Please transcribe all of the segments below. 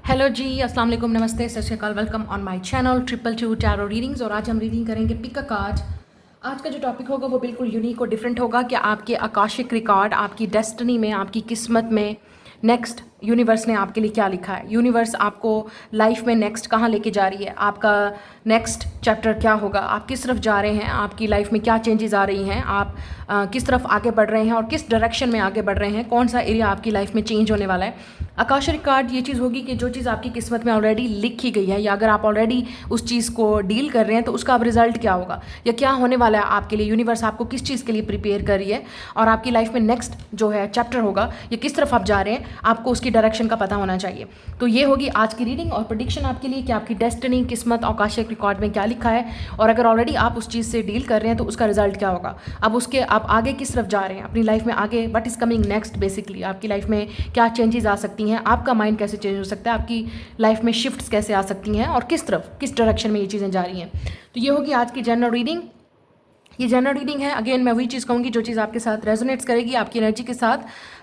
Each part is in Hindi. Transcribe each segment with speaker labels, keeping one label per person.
Speaker 1: हेलो जी, अस्सलाम वालेकुम, नमस्ते, सत श्री अकाल, welcome on my channel 222 tarot readings. और आज हम रीडिंग करेंगे पिक अ कार्ड। आज का जो टॉपिक होगा वो बिल्कुल यूनिक और डिफरेंट होगा कि आपके आकाशिक रिकॉर्ड, आपकी डेस्टिनी में, आपकी किस्मत में नेक्स्ट यूनिवर्स ने आपके लिए क्या लिखा है। यूनिवर्स आपको लाइफ में नेक्स्ट कहाँ लेके जा रही है, आपका नेक्स्ट चैप्टर क्या होगा, आप किस तरफ जा रहे हैं, आपकी लाइफ में क्या चेंजेस आ रही हैं, आप किस तरफ आगे बढ़ रहे हैं और किस डायरेक्शन में आगे बढ़ रहे हैं, कौन सा एरिया आपकी लाइफ में चेंज होने वाला है। आकाशिक कार्ड ये चीज़ होगी कि जो चीज़ आपकी किस्मत में ऑलरेडी लिखी गई है, या अगर आप ऑलरेडी उस चीज़ को डील कर रहे हैं तो उसका अब रिजल्ट क्या होगा या क्या होने वाला है आपके लिए, यूनिवर्स आपको किस चीज़ के लिए प्रिपेयर कर रही है और आपकी लाइफ में नेक्स्ट जो है चैप्टर होगा या किस तरफ आप जा रहे हैं, आपको उसकी डायरेक्शन का पता होना चाहिए। तो ये होगी आज की रीडिंग और प्रेडिक्शन आपके लिए कि आपकी डेस्टिनी, किस्मत, आकाशिक रिकॉर्ड में क्या लिखा है और अगर ऑलरेडी आप उस चीज़ से डील कर रहे हैं तो उसका रिजल्ट क्या होगा। अब उसके आप आगे किस तरफ जा रहे हैं अपनी लाइफ में, आगे what is coming next, basically आपकी लाइफ में क्या चेंजेस आ सकती हैं, आपका माइंड कैसे चेंज हो सकता है, आपकी लाइफ में शिफ्ट्स कैसे आ सकती हैं और किस तरफ, किस डायरेक्शन में ये चीज़ें जा रही हैं। तो ये होगी आज की जनरल रीडिंग। ये जनरल रीडिंग है। अगेन मैं वही चीज़ कहूँगी, जो चीज़ आपके साथ रेजोनेट्स करेगी, आपकी एनर्जी के साथ,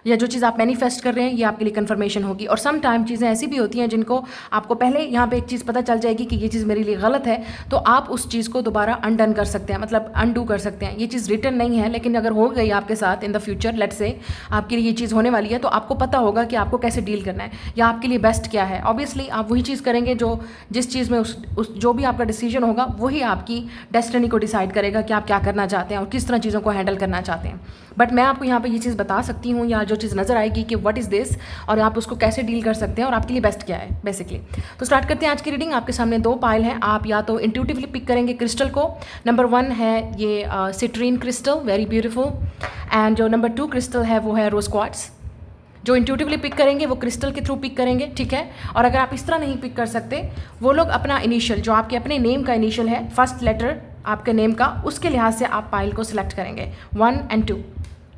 Speaker 1: या जो चीज़ आप मैनिफेस्ट कर रहे हैं, ये आपके लिए कंफर्मेशन होगी। और सम टाइम चीज़ें ऐसी भी होती हैं जिनको आपको पहले यहाँ पे एक चीज़ पता चल जाएगी कि ये चीज़ मेरे लिए गलत है, तो आप उस चीज़ को दोबारा अनडन कर सकते हैं, मतलब अनडू कर सकते हैं। ये चीज़ रिटर्न नहीं है, लेकिन अगर हो गई आपके साथ in the future, let's say आपके लिए ये चीज़ होने वाली है, तो आपको पता होगा कि आपको कैसे डील करना है या आपके लिए बेस्ट क्या है। ऑब्वियसली आप वही चीज़ करेंगे जो जिस चीज़ में उस जो भी आपका डिसीजन होगा वही आपकी डेस्टिनी को डिसाइड करेगा कि आप क्या करना चाहते हैं और किस तरह चीज़ों को हैंडल करना चाहते हैं। बट मैं आपको यहाँ पे ये चीज़ बता सकती हूँ, या जो चीज़ नज़र आएगी कि व्हाट इज़ दिस और आप उसको कैसे डील कर सकते हैं और आपके लिए बेस्ट क्या है बेसिकली। तो स्टार्ट करते हैं आज की रीडिंग। आपके सामने दो पाइल हैं, आप या तो इंट्यूटिवली पिक करेंगे क्रिस्टल को। नंबर 1 है ये citrine crystal, very beautiful, and जो नंबर 2 क्रिस्टल है वो है रोज क्वार्ट्ज। जो इंट्यूटिवली पिक करेंगे वो क्रिस्टल के थ्रू पिक करेंगे, ठीक है। और अगर आप इस तरह नहीं पिक कर सकते, वो लोग अपना इनिशियल, जो आपके अपने नेम का इनिशियल है, फर्स्ट लेटर आपके नेम का, उसके लिहाज से आप पाइल को सिलेक्ट करेंगे 1 और 2,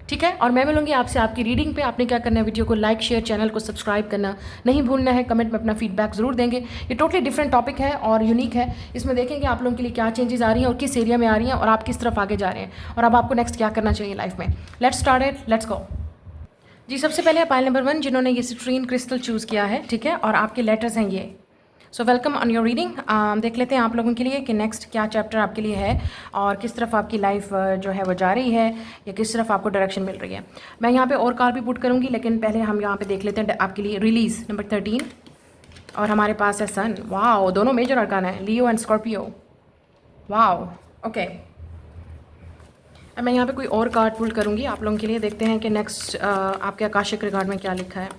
Speaker 1: ठीक है। और मैं मिलूंगी आपसे आपकी रीडिंग पे। आपने क्या करना है, वीडियो को लाइक, शेयर, चैनल को सब्सक्राइब करना नहीं भूलना है, कमेंट में अपना फीडबैक ज़रूर देंगे। ये टोटली डिफरेंट टॉपिक है और यूनिक है। इसमें देखेंगे आप लोगों के लिए क्या चेंजेस आ रही हैं और किस एरिया में आ रही हैं और आप किस तरफ आगे जा रहे हैं और अब आपको नेक्स्ट क्या करना चाहिए लाइफ में। Let's start it, let's go जी। सबसे पहले पाइल नंबर 1 जिन्होंने ये सिट्रीन क्रिस्टल चूज़ किया है, ठीक है, और आपके लेटर्स हैं ये। So welcome on your reading. देख लेते हैं आप लोगों के लिए कि नेक्स्ट क्या चैप्टर आपके लिए है और किस तरफ आपकी लाइफ जो है वो जा रही है या किस तरफ आपको डायरेक्शन मिल रही है। मैं यहाँ पे और कार्ड भी पुट करूँगी, लेकिन पहले हम यहाँ पे देख लेते हैं आपके लिए रिलीज़ नंबर 13। और हमारे पास है सन, वाओ, दोनों मेजर अरकान है, लियो एंड स्कॉर्पियो, वाओ, ओके। अब मैं यहाँ पे कोई और कार्ड पुल करूँगी आप लोगों के लिए, देखते हैं कि नेक्स्ट आपके आकाशिक रिकॉर्ड में क्या लिखा है।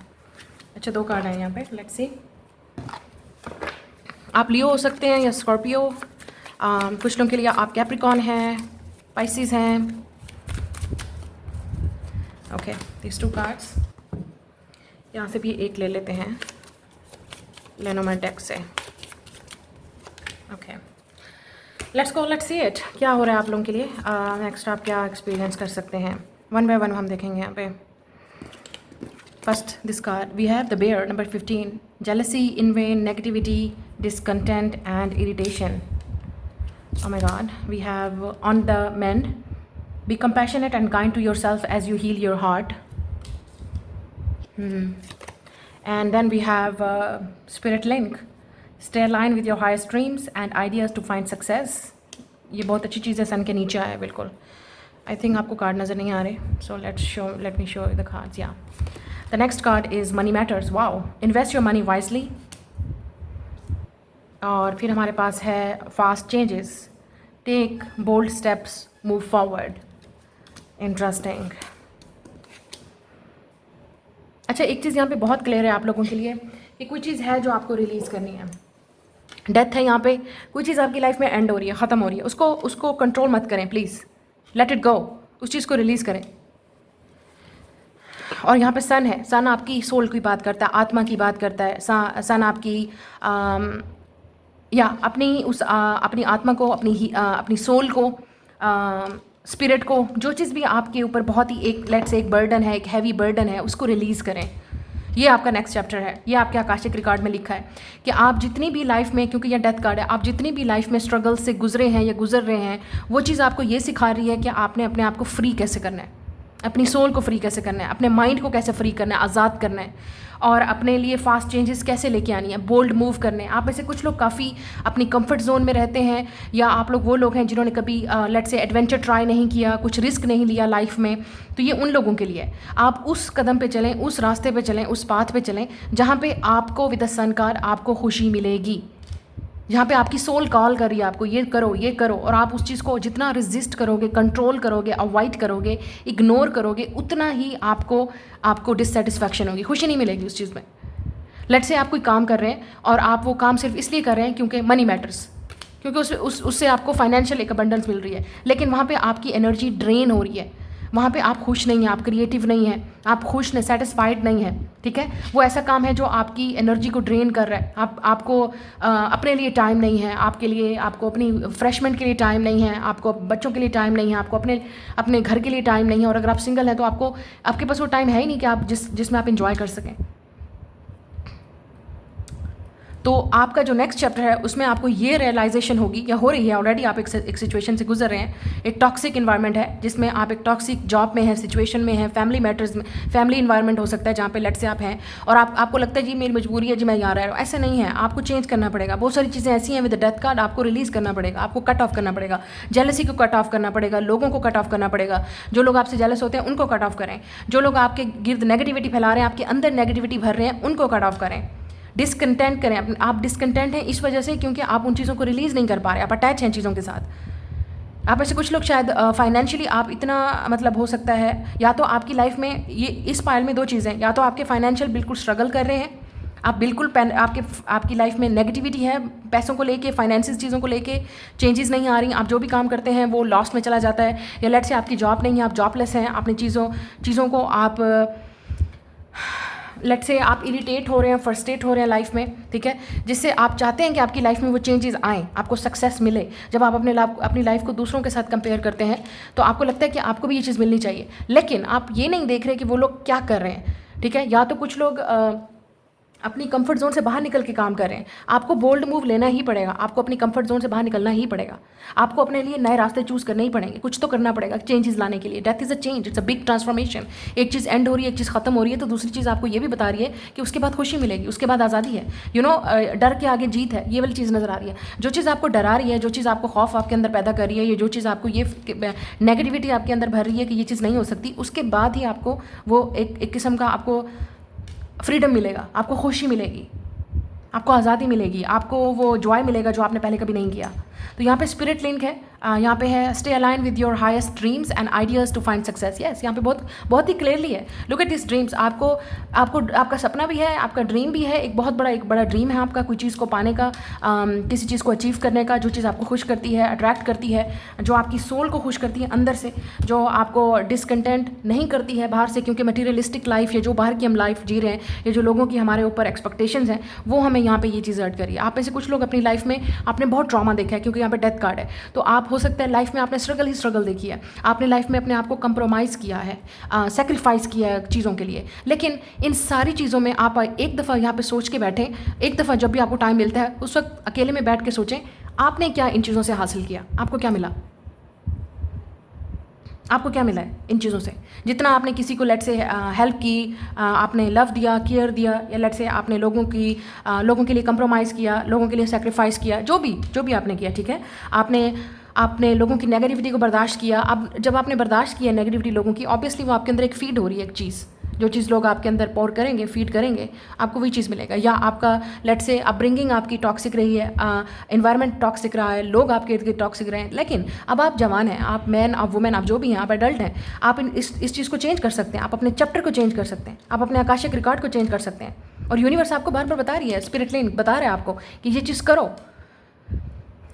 Speaker 1: अच्छा, 2 कार्ड हैं यहाँ पे, लेट्स सी। आप लियो हो सकते हैं या स्कॉर्पियो, कुछ लोगों के लिए आप कैप्रिकॉन हैं, पाइसिस हैं, ओके। दिस 2 कार्ड्स, यहाँ से भी एक ले लेते हैं लेनोमेट डेक से, okay. Let's go, let's see it, क्या हो रहा है आप लोगों के लिए नेक्स्ट, आप क्या एक्सपीरियंस कर सकते हैं। 1 बाय 1 हम देखेंगे यहाँ पे। First this card we have the bear number 15, jealousy, in vain, negativity, discontent and irritation. Oh my god, we have on the mend, be compassionate and kind to yourself as you heal your heart. And then we have spirit link, stay aligned with your highest dreams and ideas to find success. ये बहुत अच्छी चीज़ है, सन के नीचे आया है बिल्कुल। आई थिंक आपको कार्ड नज़र नहीं आ रहे, so let me show the cards. Yeah the next card is money matters, wow, invest your money wisely. और फिर हमारे पास है fast changes, take bold steps, move forward, interesting. अच्छा, एक चीज़ यहाँ पे बहुत क्लियर है आप लोगों के लिए कि कोई चीज़ है जो आपको रिलीज़ करनी है। डेथ है यहाँ पे, कोई चीज़ आपकी लाइफ में एंड हो रही है, ख़त्म हो रही है, उसको कंट्रोल मत करें प्लीज़, लेट इट गो, उस चीज़ को रिलीज़ करें। और यहाँ पे सन है, सन आपकी सोल की बात करता है, आत्मा की बात करता है। सन आपकी या अपनी आत्मा को, अपनी सोल को, स्पिरिट को, जो चीज़ भी आपके ऊपर बहुत ही एक बर्डन है, एक हैवी बर्डन है, उसको रिलीज़ करें। ये आपका नेक्स्ट चैप्टर है, ये आपके आकाशिक रिकॉर्ड में लिखा है कि आप जितनी भी लाइफ में, क्योंकि ये डेथ कार्ड है, आप जितनी भी लाइफ में स्ट्रगल से गुजरे हैं या गुजर रहे हैं, वो चीज़ आपको ये सिखा रही है कि आपने अपने आप को फ्री कैसे करना है। अपनी सोल को फ्री कैसे करना है, अपने माइंड को कैसे फ्री करना है, आज़ाद करना है, और अपने लिए फास्ट चेंजेस कैसे लेके आनी है, बोल्ड मूव करने हैं। आप में से कुछ लोग काफ़ी अपनी कंफर्ट जोन में रहते हैं, या आप लोग वो लोग हैं जिन्होंने कभी लेट्स से एडवेंचर ट्राई नहीं किया, कुछ रिस्क नहीं लिया लाइफ में, तो ये उन लोगों के लिए है। आप उस कदम पे चलें, उस रास्ते पे चलें, उस पाथ पे चलें जहाँ पे आपको विद सनकार आपको खुशी मिलेगी, जहाँ पे आपकी सोल कॉल कर रही है आपको ये करो, और आप उस चीज़ को जितना रेजिस्ट करोगे, कंट्रोल करोगे, अवॉइड करोगे, इग्नोर करोगे, उतना ही आपको डिससेटिस्फैक्शन होगी, खुशी नहीं मिलेगी उस चीज़ में। लेट्स से आप कोई काम कर रहे हैं और आप वो काम सिर्फ इसलिए कर रहे हैं क्योंकि मनी मैटर्स, क्योंकि उससे आपको फाइनेंशियल एक अबंडेंस मिल रही है, लेकिन वहाँ पे आपकी एनर्जी ड्रेन हो रही है, वहाँ पे आप खुश नहीं हैं, आप क्रिएटिव नहीं हैं, आप खुश नहीं, सेटिस्फाइड नहीं हैं, ठीक है। वो ऐसा काम है जो आपकी एनर्जी को ड्रेन कर रहा है। आपको अपने लिए टाइम नहीं है, आपको अपनी फ्रेशमेंट के लिए टाइम नहीं है, आपको बच्चों के लिए टाइम नहीं है, आपको अपने घर के लिए टाइम नहीं है, और अगर आप सिंगल हैं तो आपके पास वो टाइम है ही नहीं कि आप जिसमें आप इंजॉय कर सकें। तो आपका जो नेक्स्ट चैप्टर है उसमें आपको ये रियलाइजेशन होगी, या हो रही है ऑलरेडी, आप एक सिचुएशन से गुजर रहे हैं, एक टॉक्सिक इन्वायरमेंट है जिसमें आप एक टॉक्सिक जॉब में हैं, सिचुएशन में हैं, फैमिली मैटर्स में, फैमिली इन्वायरमेंट हो सकता है जहाँ पे लेट से आप हैं, और आपको लगता है जी मेरी मजबूरी है जी मैं यहाँ रह रहा हूँ। ऐसा नहीं है, आपको चेंज करना पड़ेगा। बहुत सारी चीज़ें ऐसी हैं विद डेथ कार्ड, आपको रिलीज़ करना पड़ेगा, आपको कट ऑफ करना पड़ेगा, जेलसी को कट ऑफ करना पड़ेगा, लोगों को कट ऑफ करना पड़ेगा, जो लोग आपसे जेलस होते हैं उनको कट ऑफ करें, जो लोग आपके गिर्द नेगेटिविटी फैला रहे हैं, आपके अंदर नेगेटिविटी भर रहे हैं, उनको कट ऑफ करें, डिसकंटेंट करें। आप डिसकंटेंट हैं इस वजह से क्योंकि आप उन चीज़ों को रिलीज़ नहीं कर पा रहे, आप अटैच हैं चीज़ों के साथ। आप ऐसे कुछ लोग शायद फाइनेंशियली आप इतना मतलब हो सकता है, या तो आपकी लाइफ में ये इस पायल में दो चीज़ें, या तो आपके फाइनेंशियल बिल्कुल स्ट्रगल कर रहे हैं, आप बिल्कुल आपकी लाइफ में नेगेटिविटी है, पैसों को लेके, फाइनेंशियल चीज़ों को लेके चेंजेस नहीं आ रही, आप जो भी काम करते हैं वो लॉस में चला जाता है, या लेट से आपकी जॉब नहीं है, आप जॉबलेस हैं, अपनी चीज़ों को आप लेट से आप इरिटेट हो रहे हैं, फ्रस्ट्रेट हो रहे हैं लाइफ में, ठीक है, जिससे आप चाहते हैं कि आपकी लाइफ में वो चेंजेस आएँ, आपको सक्सेस मिले। जब आप अपनी लाइफ को दूसरों के साथ कंपेयर करते हैं तो आपको लगता है कि आपको भी ये चीज़ मिलनी चाहिए, लेकिन आप ये नहीं देख रहे कि वो लोग क्या कर रहे हैं, ठीक है। या तो कुछ लोग अपनी कंफर्ट जोन से बाहर निकल के काम कर रहे हैं। आपको बोल्ड मूव लेना ही पड़ेगा, आपको अपनी कंफर्ट जोन से बाहर निकलना ही पड़ेगा, आपको अपने लिए नए रास्ते चूज़ करने ही पड़ेंगे, कुछ तो करना पड़ेगा चेंजेस लाने के लिए। Death is a change, it's a big transformation. एक चीज़ एंड हो रही है, एक चीज़ खत्म हो रही है, तो दूसरी चीज़ आपको ये भी बता रही है कि उसके बाद खुशी मिलेगी, उसके बाद आज़ादी है। डर के आगे जीत है, ये वाली चीज़ नज़र आ रही है। जो चीज़ आपको डरा रही है, जो चीज़ आपको खौफ आपके अंदर पैदा कर रही है, ये जो चीज़ आपको ये नेगेटिविटी आपके अंदर भर रही है कि ये चीज़ नहीं हो सकती, उसके बाद ही आपको वो एक किस्म का आपको फ्रीडम मिलेगा, आपको खुशी मिलेगी, आपको आज़ादी मिलेगी, आपको वो जॉय मिलेगा जो आपने पहले कभी नहीं किया। तो यहाँ पे स्पिरिट लिंक है, यहाँ पे है stay align with your highest dreams and ideas to find success. Yes, यहाँ पे बहुत ही क्लियरली है, लुक एट दिस ड्रीम्स। आपका सपना भी है, आपका ड्रीम भी है, एक बड़ा ड्रीम है आपका, कोई चीज़ को पाने का, किसी चीज़ को अचीव करने का, जो चीज़ आपको खुश करती है, अट्रैक्ट करती है, जो आपकी सोल को खुश करती है अंदर से, जो आपको डिसकंटेंट नहीं करती है बाहर से, क्योंकि मटीरियलिस्टिक लाइफ, ये जो बाहर की हम लाइफ जी रहे हैं, ये जो लोगों की हमारे ऊपर एक्सपेक्टेशंस हैं, वो हमें यहाँ पे ये चीज़ ऐड करी है। आप में से कुछ लोग अपनी लाइफ में आपने बहुत ट्रॉमा देखा है, क्योंकि यहाँ पे डेथ कार्ड है, तो आप हो सकता है लाइफ में आपने स्ट्रगल देखी है, आपने लाइफ में अपने आप को कंप्रोमाइज़ किया है, सेक्रीफाइस किया है चीज़ों के लिए, लेकिन इन सारी चीज़ों में आप एक दफ़ा यहाँ पे सोच के बैठें, एक दफ़ा जब भी आपको टाइम मिलता है उस वक्त अकेले में बैठ के सोचें आपने क्या इन चीज़ों से हासिल किया, आपको क्या मिला, आपको क्या मिला है इन चीज़ों से। जितना आपने किसी को लेट से हेल्प की, आपने लव दिया, केयर दिया, या लेट से आपने लोगों के लिए कंप्रोमाइज़ किया, लोगों के लिए सेक्रीफाइस किया, जो भी आपने किया, ठीक है, आपने लोगों की नेगेटिविटी को बर्दाश्त किया। अब जब आपने बर्दाश्त किया नेगेटिविटी लोगों की, ऑब्वियसली वो आपके अंदर एक फीड हो रही है, एक चीज़, जो चीज़ लोग आपके अंदर पोर करेंगे, फीड करेंगे, आपको वही चीज़ मिलेगा। या आपका लेट से अपब्रिंगिंग आपकी टॉक्सिक रही है, एनवायरनमेंट टॉक्सिक रहा है, लोग आपके इर्द गिर्द टॉक्सिक रहे हैं, लेकिन अब आप जवान हैं, आप मैन, आप वुमेन, आप जो भी हैं, आप एडल्ट हैं, आप इस चीज़ को चेंज कर सकते हैं, आप अपने चैप्टर को चेंज कर सकते हैं, आप अपने आकाशिक रिकॉर्ड को चेंज कर सकते हैं, और यूनिवर्स आपको बार बार बता रही है, स्पिरिट लाइन बता रहा है आपको कि ये चीज़ करो।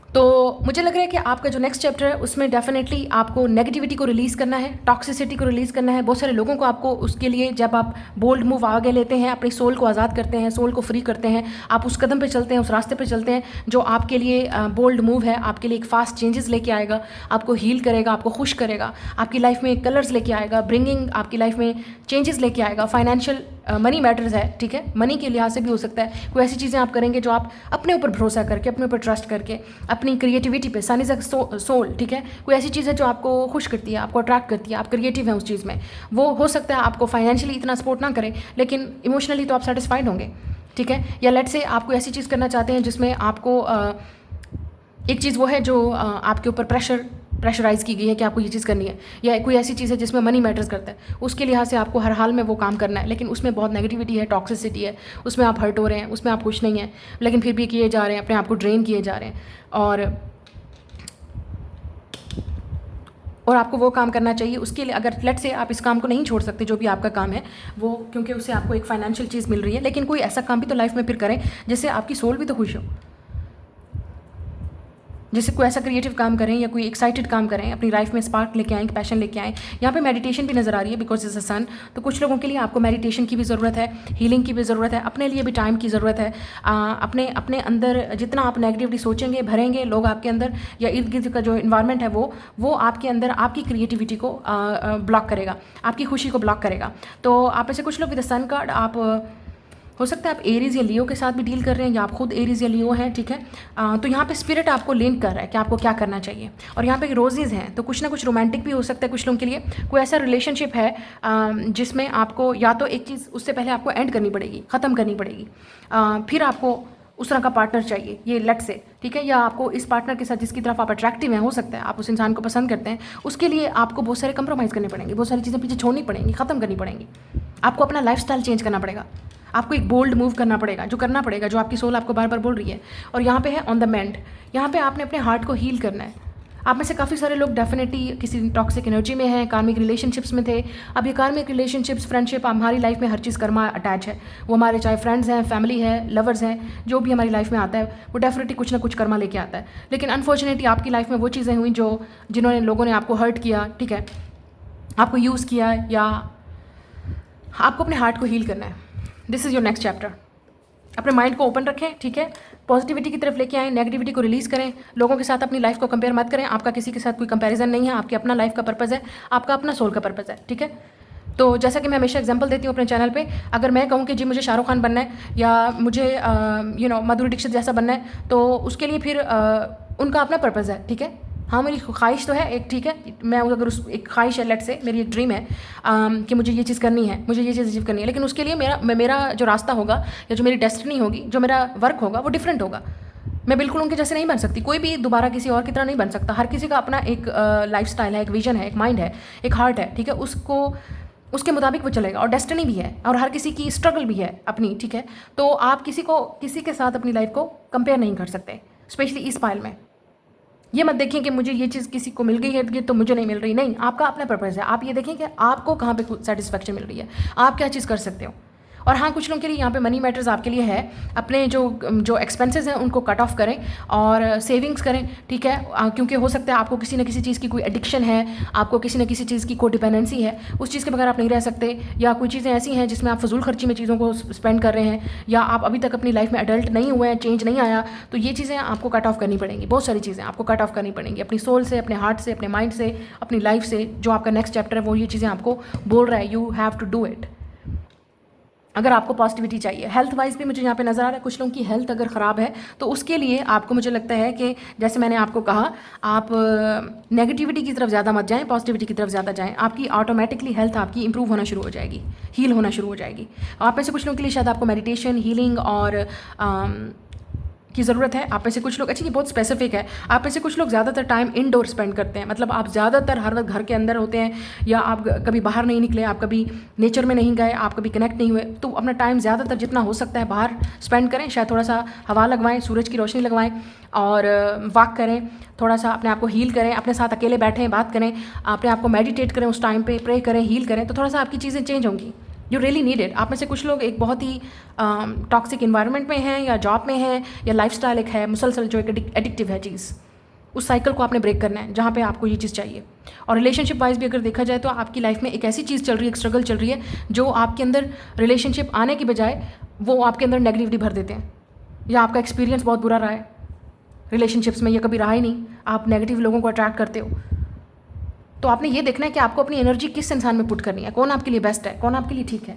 Speaker 1: तो मुझे लग रहा है कि आपका जो नेक्स्ट चैप्टर है उसमें डेफिनेटली आपको नेगेटिविटी को रिलीज़ करना है, टॉक्सिसिटी को रिलीज़ करना है। बहुत सारे लोगों को आपको उसके लिए, जब आप बोल्ड मूव आगे लेते हैं, अपनी सोल को आज़ाद करते हैं, सोल को फ्री करते हैं, आप उस कदम पे चलते हैं, उस रास्ते पे चलते हैं जो आपके लिए बोल्ड मूव है, आपके लिए एक फास्ट चेंजेस लेके आएगा, आपको हील करेगा, आपको खुश करेगा, आपकी लाइफ में कलर्स लेके आएगा, ब्रिंगिंग आपकी लाइफ में चेंजेस लेके आएगा। फाइनेंशियल मनी मैटर्स है, ठीक है, मनी के लिहाज से भी हो सकता है, कोई ऐसी चीज़ें आप करेंगे जो आप अपने ऊपर भरोसा करके, अपने ऊपर ट्रस्ट करके, अपनी क्रिएटिविटी पे, सन इज़ अ सोल, ठीक है, कोई ऐसी चीज़ है जो आपको खुश करती है, आपको अट्रैक्ट करती है, आप क्रिएटिव हैं उस चीज़ में। वो हो सकता है आपको फाइनेंशियली इतना सपोर्ट ना करे, लेकिन इमोशनली तो आप सेटिस्फाइड होंगे, ठीक है। या लेट्स से आप कोई ऐसी चीज़ करना चाहते हैं जिसमें आपको एक चीज़ वो है जो आपके ऊपर प्रेशराइज़ की गई है कि आपको ये चीज़ करनी है, या कोई ऐसी चीज़ है जिसमें मनी मैटर्स करता है, उसके लिहाज से आपको हर हाल में वो काम करना है, लेकिन उसमें बहुत नेगेटिविटी है, टॉक्सिसिटी है, उसमें आप हर्ट हो रहे हैं, उसमें आप खुश नहीं हैं, लेकिन फिर भी किए जा रहे हैं, अपने आप को ड्रेन किए जा रहे हैं। और आपको वो काम करना चाहिए। उसके लिए अगर लेट से आप इस काम को नहीं छोड़ सकते, जो भी आपका काम है वो, क्योंकि उससे आपको एक फाइनेंशियल चीज़ मिल रही है, लेकिन कोई ऐसा काम भी तो लाइफ में फिर करें जिससे आपकी सोल भी तो खुश हो, जैसे कोई ऐसा क्रिएटिव काम करें या कोई एक्साइटेड काम करें, अपनी लाइफ में स्पार्क लेके आएँ, पैशन लेके आएँ। यहाँ पे मेडिटेशन भी नज़र आ रही है बिकॉज इज अ सन, तो कुछ लोगों के लिए आपको मेडिटेशन की भी ज़रूरत है, हीलिंग की भी ज़रूरत है, अपने लिए भी टाइम की ज़रूरत है। अपने अंदर जितना आप नेगेटिविटी सोचेंगे, भरेंगे, लोग आपके अंदर या इर्द गिर्द का जो इन्वायरमेंट है वो आपके अंदर आपकी क्रिएटिविटी को ब्लॉक करेगा, आपकी खुशी को ब्लॉक करेगा। तो आप ऐसे कुछ लोग विद द सन कार्ड, आप हो सकता है आप एरीज़ या लियो के साथ भी डील कर रहे हैं, या आप खुद एरीज़ या लियो हैं, ठीक है। तो यहाँ पे स्पिरिट आपको लिंक कर रहा है कि आपको क्या करना चाहिए। और यहाँ पे रोजेज़ हैं, तो कुछ ना कुछ रोमांटिक भी हो सकता है कुछ लोगों के लिए। कोई ऐसा रिलेशनशिप है जिसमें आपको या तो एक चीज़ उससे पहले आपको एंड करनी पड़ेगी, ख़त्म करनी पड़ेगी, फिर आपको उस तरह का पार्टनर चाहिए, ये लट से, ठीक है। या आपको इस पार्टनर के साथ जिसकी तरफ आप अट्रैक्टिव हैं, हो सकता है आप उस इंसान को पसंद करते हैं, उसके लिए आपको बहुत सारे कंप्रोमाइज़ करने पड़ेंगे, बहुत सारी चीज़ें पीछे छोड़नी पड़ेंगी, ख़त्म करनी पड़ेंगी। आपको अपना लाइफस्टाइल चेंज करना पड़ेगा, आपको एक बोल्ड मूव करना पड़ेगा, जो करना पड़ेगा, जो आपकी सोल आपको बार बार बोल रही है। और यहाँ पे है ऑन द मेंड, यहाँ पे आपने अपने हार्ट को हील करना है। आप में से काफ़ी सारे लोग डेफिनेटली किसी टॉक्सिक एनर्जी में हैं, कार्मिक रिलेशनशिप्स में थे। अब ये कार्मिक रिलेशनशिप्स, फ्रेंडशिप, हमारी लाइफ में हर चीज़ कर्मा अटैच है। वो हमारे चाहे फ्रेंड्स हैं, फैमिली है, लवर्स हैं, जो भी हमारी लाइफ में आता है वो डेफिनेटली कुछ ना कुछ कर्मा लेके आता है। लेकिन अनफॉर्चुनेटली आपकी लाइफ में वो चीज़ें हुई जिन्होंने लोगों ने आपको हर्ट किया, ठीक है, आपको यूज़ किया, या आपको अपने हार्ट को हील करना है। This is your next chapter. अपने माइंड को ओपन रखें, ठीक है, पॉजिटिविटी की तरफ लेके आएँ, नेगेटिविटी को रिलीज़ करें, लोगों के साथ अपनी लाइफ को कंपेयर मत करें। आपका किसी के साथ कोई कंपैरिजन नहीं है, आपके अपना लाइफ का पर्पज़ है, आपका अपना सोल का पर्पज़ है, ठीक है। तो जैसा कि मैं हमेशा एग्जांपल देती हूँ अपने चैनल पे, अगर मैं कहूँ कि जी मुझे शाहरुख खान बनना है या मुझे माधुरी दीक्षित जैसा बनना है, तो उसके लिए फिर उनका अपना पर्पज़ है, ठीक है। हाँ, मेरी ख्वाहिश तो है एक, ठीक है, मैं अगर उस एक ख्वाहिश है, लेट से मेरी एक ड्रीम है कि मुझे ये चीज़ करनी है, मुझे ये चीज़ अचीव करनी है, लेकिन उसके लिए मेरा जो रास्ता होगा या जो मेरी डेस्टिनी होगी, जो मेरा वर्क होगा, वो डिफरेंट होगा। मैं बिल्कुल उनके जैसे नहीं बन सकती, कोई भी दोबारा किसी और की तरह नहीं बन सकता। हर किसी का अपना एक लाइफस्टाइल है, एक विजन है, एक माइंड है, एक हार्ट है, ठीक है, उसके मुताबिक वो चलेगा, और डेस्टिनी भी है, और हर किसी की स्ट्रगल भी है अपनी, ठीक है। तो आप किसी के साथ अपनी लाइफ को कंपेयर नहीं कर सकते, स्पेशली इस पाइल में। ये मत देखें कि मुझे ये चीज़ किसी को मिल गई है तो मुझे नहीं मिल रही, नहीं, आपका अपना पर्पज़ है। आप ये देखें कि आपको कहाँ पे सेटिस्फेक्शन मिल रही है, आप क्या चीज़ कर सकते हो। और हाँ, कुछ लोगों के लिए यहाँ पे मनी मैटर्स आपके लिए है, अपने जो एक्सपेंसेस हैं उनको कट ऑफ करें और सेविंग्स करें, ठीक है, क्योंकि हो सकता है आपको किसी न किसी चीज़ की कोई एडिक्शन है, आपको किसी न किसी चीज़ की कोई डिपेंडेंसी है, उस चीज़ के बगैर आप नहीं रह सकते, या कोई चीज़ें ऐसी हैं जिसमें आप फजूल खर्ची में चीज़ों को स्पेंड कर रहे हैं, या आप अभी तक अपनी लाइफ में अडल्ट नहीं हुए हैं, चेंज नहीं आया, तो ये चीज़ें आपको कट ऑफ करनी पड़ेंगी। बहुत सारी चीज़ें आपको कट ऑफ करनी पड़ेंगी, अपनी सोल से, अपने हार्ट से, अपने माइंड से, अपनी लाइफ से। जो आपका नेक्स्ट चैप्टर है वो ये चीज़ें आपको बोल रहा है, you have to do it. अगर आपको पॉजिटिविटी चाहिए, हेल्थ वाइज भी मुझे यहाँ पे नज़र आ रहा है, कुछ लोगों की हेल्थ अगर ख़राब है तो उसके लिए आपको, मुझे लगता है कि जैसे मैंने आपको कहा, आप नेगेटिविटी की तरफ ज़्यादा मत जाएं, पॉजिटिविटी की तरफ ज़्यादा जाएं, आपकी ऑटोमेटिकली हेल्थ आपकी इंप्रूव होना शुरू हो जाएगी, हील होना शुरू हो जाएगी। आप में से कुछ लोगों के लिए शायद आपको मेडिटेशन, हीलिंग और की ज़रूरत है। आप में से कुछ लोग, अच्छा ये बहुत स्पेसिफिक है, आप में से कुछ लोग ज़्यादातर टाइम इनडोर स्पेंड करते हैं, मतलब आप ज़्यादातर हर वक्त घर के अंदर होते हैं, या आप कभी बाहर नहीं निकले, आप कभी नेचर में नहीं गए, आप कभी कनेक्ट नहीं हुए, तो अपना टाइम ज़्यादातर जितना हो सकता है बाहर स्पेंड करें। शायद थोड़ा सा हवा लगवाएं, सूरज की रोशनी लगवाएं, और वॉक करें, थोड़ा सा अपने आप को हील करें, अपने साथ अकेले बैठें, बात करें, अपने आप को मेडिटेट करें, उस टाइम पे प्रे करें, हील करें, तो थोड़ा सा आपकी चीज़ें चेंज होंगी। You really needed. आप में से कुछ लोग एक बहुत ही टॉक्सिक इन्वायरमेंट में हैं, या जॉब में हैं, या लाइफस्टाइल एक है मुसलसल जो एक एडिक्टिव है चीज़, उस साइकिल को आपने ब्रेक करना है जहाँ पे आपको ये चीज़ चाहिए। और रिलेशनशिप वाइज भी अगर देखा जाए तो आपकी लाइफ में एक ऐसी चीज़ चल रही है, एक स्ट्रगल चल रही है, जो आपके अंदर रिलेशनशिप आने की बजाय वो आपके अंदर नेगेटिविटी भर देते हैं, या आपका एक्सपीरियंस बहुत बुरा रहा है रिलेशनशिप्स में, या कभी रहा ही नहीं, आप नेगेटिव लोगों को अट्रैक्ट करते हो। तो आपने ये देखना है कि आपको अपनी एनर्जी किस इंसान में पुट करनी है, कौन आपके लिए बेस्ट है, कौन आपके लिए ठीक है।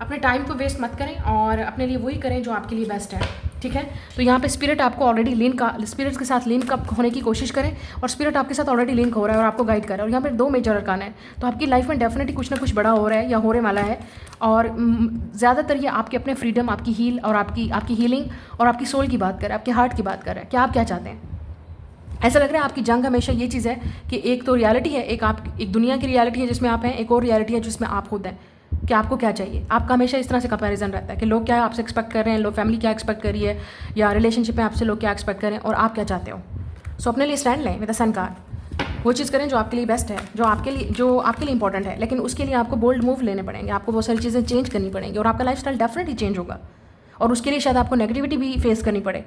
Speaker 1: अपने टाइम को वेस्ट मत करें और अपने लिए वही करें जो आपके लिए बेस्ट है। ठीक है। तो यहाँ पे स्पिरिट आपको ऑलरेडी स्पिरिट के साथ लिंक अप होने की कोशिश करें, और स्पिरिट आपके साथ ऑलरेडी लिंक हो रहा है और आपको गाइड कर रहा है। और यहाँ पे 2 मेजर अरकान है, तो आपकी लाइफ में डेफिनेटली कुछ ना कुछ बड़ा हो रहा है या होने वाला है। और ज़्यादातर ये आपके अपने फ्रीडम, आपकी हील और आपकी हीलिंग और आपकी सोल की बात कर रहा है, आपके हार्ट की बात कर रहा है कि आप क्या चाहते हैं। ऐसा लग रहा है आपकी जंग हमेशा ये चीज़ है कि एक तो रियलिटी है, एक दुनिया की रियलिटी है जिसमें आप हैं, एक और रियलिटी है जिसमें आप खुद हैं कि आपको क्या चाहिए। आपका हमेशा इस तरह से कंपैरिजन रहता है कि लोग क्या आपसे एक्सपेक्ट कर रहे हैं, लोग फैमिली क्या एक्सपेक्ट कर रही है, या रिलेशनशिप में आपसे लोग क्या एक्सपेक्ट कर रहे हैं और आप क्या चाहते हो। सो अपने लिए स्टैंड लें विद द सन कार्ड, वो चीज़ करें जो आपके लिए बेस्ट है, जो आपके लिए इंपॉर्टेंट है। लेकिन उसके लिए आपको बोल्ड मूव लेने पड़ेंगे, आपको बहुत सारी चीज़ें चेंज करनी पड़ेंगी और आपका लाइफ स्टाइल डेफिनेटली चेंज होगा। और उसके लिए शायद आपको नेगेटिविटी भी फेस करनी पड़े,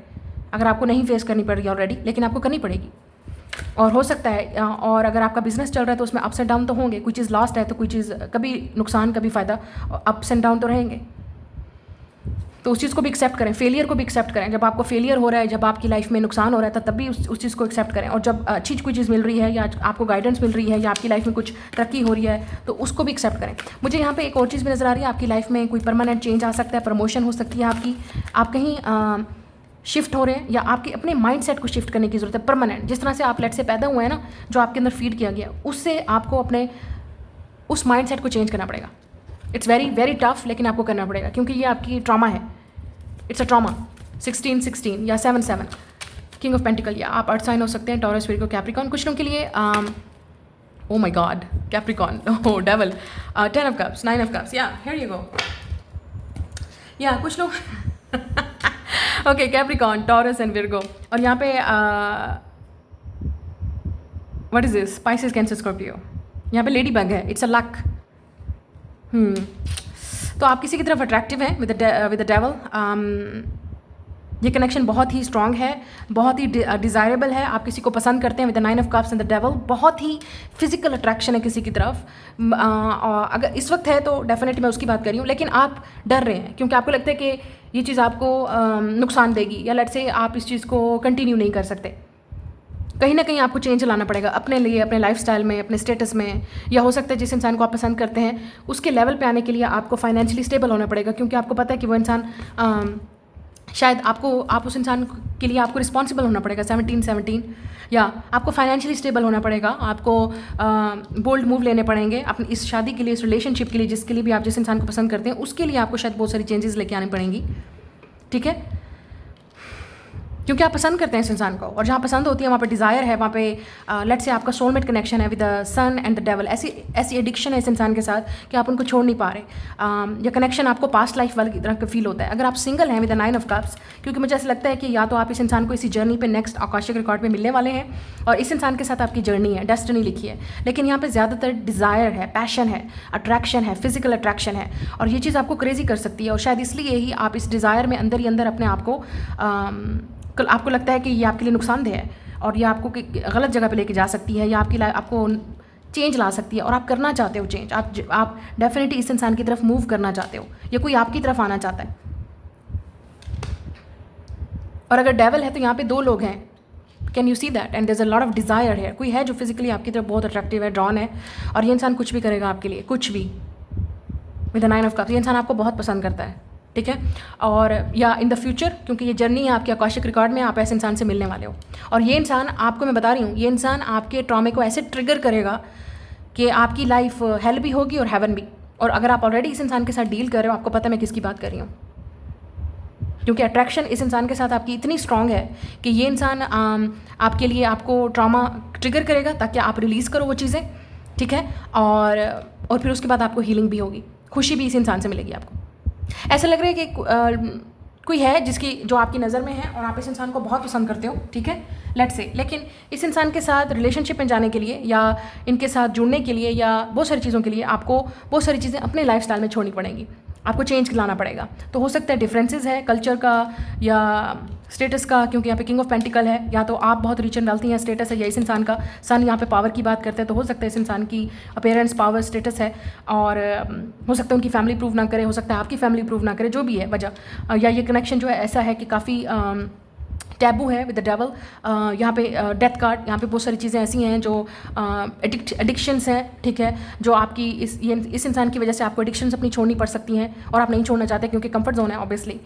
Speaker 1: अगर आपको नहीं फेस करनी पड़ रही ऑलरेडी, लेकिन आपको करनी पड़ेगी। और हो सकता है, और अगर आपका बिजनेस चल रहा है तो उसमें अप्स एंड डाउन तो होंगे, कोई चीज़ लॉस्ट है तो कोई चीज़ कभी नुकसान कभी फ़ायदा, अप्स एंड डाउन तो रहेंगे। तो उस चीज़ को भी एक्सेप्ट करें, फेलियर को भी एक्सेप्ट करें। जब आपको फेलियर हो रहा है, जब आपकी लाइफ में नुकसान हो रहा है, तब भी उस चीज़ को एक्सेप्ट करें। और जब अच्छी कोई चीज़ मिल रही है या आपको गाइडेंस मिल रही है या आपकी लाइफ में कुछ तरक्की हो रही है तो उसको भी एक्सेप्ट करें। मुझे यहाँ पे एक और चीज़ भी नज़र आ रही है, आपकी लाइफ में कोई परमानेंट चेंज आ सकता है, प्रमोशन हो सकती है आपकी, आप कहीं शिफ्ट हो रहे हैं, या आपके अपने माइंडसेट को शिफ्ट करने की ज़रूरत है परमानेंट। जिस तरह से आप लेट से पैदा हुए हैं ना, जो आपके अंदर फीड किया गया, उससे आपको अपने उस माइंडसेट को चेंज करना पड़ेगा। इट्स वेरी वेरी टफ, लेकिन आपको करना पड़ेगा क्योंकि ये आपकी ट्रॉमा है। It's a trauma. 16 या 7 किंग ऑफ पेंटिकल, या आप अर्थ साइन हो सकते हैं, टॉरस, विर्गो, कैप्रिकॉर्न। कुछ लोगों के लिए ओ my God, Capricorn, oh devil, 10 of cups, 9 of cups, या हियर यू गो, या कुछ लोग okay, Capricorn, taurus and Virgo. और यहाँ पे what is this, spices, cancer, Scorpio. यहाँ पे लेडी बग है, इट्स अ लक। तो आप किसी की तरफ अट्रैक्टिव हैं विद द डेविल। ये कनेक्शन बहुत ही स्ट्रांग है, बहुत ही डिज़ायरेबल है। आप किसी को पसंद करते हैं with the 9 of cups and the devil. बहुत ही फिजिकल अट्रैक्शन है किसी की तरफ। अगर इस वक्त है तो डेफिनेटली मैं उसकी बात कर रही हूँ, लेकिन आप डर रहे हैं क्योंकि आपको लगता है कि ये चीज़ आपको नुकसान देगी, या लेट से आप इस चीज़ को कंटिन्यू नहीं कर सकते। कहीं ना कहीं आपको चेंज लाना पड़ेगा अपने लिए, अपने लाइफस्टाइल में, अपने स्टेटस में, या हो सकता है जिस इंसान को आप पसंद करते हैं उसके लेवल पे आने के लिए आपको फाइनेंशियली स्टेबल होना पड़ेगा, क्योंकि आपको पता है कि वो इंसान शायद आप उस इंसान के लिए आपको रिस्पॉन्सिबल होना पड़ेगा। 17 या आपको फाइनेंशियली स्टेबल होना पड़ेगा, आपको बोल्ड मूव लेने पड़ेंगे अपनी इस शादी के लिए, इस रिलेशनशिप के लिए, जिसके लिए भी आप जिस इंसान को पसंद करते हैं उसके लिए आपको शायद बहुत सारी चेंजेस लेके आनी पड़ेंगी। ठीक है, क्योंकि आप पसंद करते हैं इस इंसान को, और जहाँ पसंद होती है वहाँ पे डिज़ायर है, वहाँ पे लेट से आपका सोलमेट कनेक्शन है with the sun and the devil. ऐसी एडिक्शन है इस इंसान के साथ कि आप उनको छोड़ नहीं पा रहे, या कनेक्शन आपको पास्ट लाइफ वाली तरह का फील होता है। अगर आप सिंगल हैं विद द 9 ऑफ कप्स, क्योंकि मुझे ऐसा लगता है कि या तो आप इस इंसान को इसी जर्नी पे नेक्स्ट आकाशिक रिकॉर्ड में मिलने वाले हैं, और इस इंसान के साथ आपकी जर्नी है, डेस्टिनी लिखी है। लेकिन यहाँ पर ज़्यादातर डिज़ायर है, पैशन है, अट्रैक्शन है, फिजिकल अट्रैक्शन है, और ये चीज़ आपको क्रेजी कर सकती है। और शायद इसलिए ही आप इस डिज़ायर में अंदर ही अंदर अपने आप को आपको लगता है कि ये आपके लिए नुकसानदेह है, और ये आपको गलत जगह पे लेके जा सकती है, या आपकी लाइफ आपको चेंज ला सकती है, और आप करना चाहते हो चेंज। आप डेफिनेटली इस इंसान की तरफ मूव करना चाहते हो, या कोई आपकी तरफ आना चाहता है। और अगर डेविल है तो यहाँ पे 2 लोग हैं, can you see that, and there is a lot of desire है। कोई है जो फिजिकली आपकी तरफ बहुत अट्रैक्टिव है, ड्रॉन है, और ये इंसान कुछ भी करेगा आपके लिए, कुछ भी, विद द 9 ऑफ कप्स। ये इंसान आपको बहुत पसंद करता है, ठीक है, और या इन द फ्यूचर, क्योंकि ये जर्नी है आपके आकाशिक रिकॉर्ड में, आप ऐसे इंसान से मिलने वाले हो। और ये इंसान, आपको मैं बता रही हूँ, ये इंसान आपके ट्रॉमे को ऐसे ट्रिगर करेगा कि आपकी लाइफ हेल भी होगी और हेवन भी। और अगर आप ऑलरेडी इस इंसान के साथ डील कर रहे हो, आपको पता है मैं किसकी बात कर रही हूँ, क्योंकि अट्रैक्शन इस इंसान के साथ आपकी इतनी स्ट्रांग है कि ये इंसान आपके लिए आपको ट्रॉमा ट्रिगर करेगा ताकि आप रिलीज़ करो वो चीज़ें, ठीक है, और फिर उसके बाद आपको हीलिंग भी होगी, खुशी भी इस इंसान से मिलेगी आपको। ऐसा लग रहा है कि कोई है जो आपकी नज़र में है और आप इस इंसान को बहुत पसंद करते हो, ठीक है, लेट्स से। लेकिन इस इंसान के साथ रिलेशनशिप में जाने के लिए, या इनके साथ जुड़ने के लिए, या बहुत सारी चीज़ों के लिए आपको बहुत सारी चीज़ें अपने लाइफस्टाइल में छोड़नी पड़ेंगी, आपको चेंज लाना पड़ेगा। तो हो सकता है डिफरेंसेस है कल्चर का या स्टेटस का, क्योंकि यहाँ पे किंग ऑफ पेंटिकल है, या तो आप बहुत रिच एंड वेल्थी हैं, स्टेटस है, या इस इंसान का सन यहाँ पे पावर की बात करते हैं, तो हो सकता है इस इंसान की अपीयरेंस, पावर, स्टेटस है, और हो सकता है उनकी फैमिली प्रूव ना करे, हो सकता है आपकी फैमिली प्रूव ना करे, जो भी है वजह, या ये कनेक्शन जो है ऐसा है कि काफ़ी टैबू है विद द डेविल। यहाँ पे डेथ कार्ड, यहाँ पे बहुत सारी चीज़ें ऐसी हैं जो एडिक्शंस हैं, ठीक है, जो आपकी इस इंसान की वजह से आपको एडिक्शंस अपनी छोड़नी पड़ सकती हैं, और आप नहीं छोड़ना चाहते क्योंकि कंफर्ट जोन है ऑब्वियसली।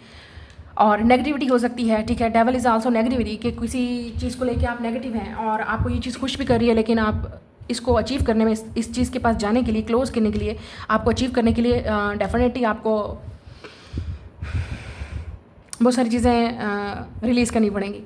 Speaker 1: और नेगेटिविटी हो सकती है, ठीक है। डेविल इज़ आल्सो नेगेटिविटी, कि किसी चीज़ को लेके आप नेगेटिव हैं और आपको ये चीज़ खुश भी कर रही है, लेकिन आप इसको अचीव करने में, इस चीज़ के पास जाने के लिए, क्लोज करने के लिए, आपको अचीव करने के लिए डेफिनेटली आपको बहुत सारी चीज़ें रिलीज़ करनी पड़ेंगी।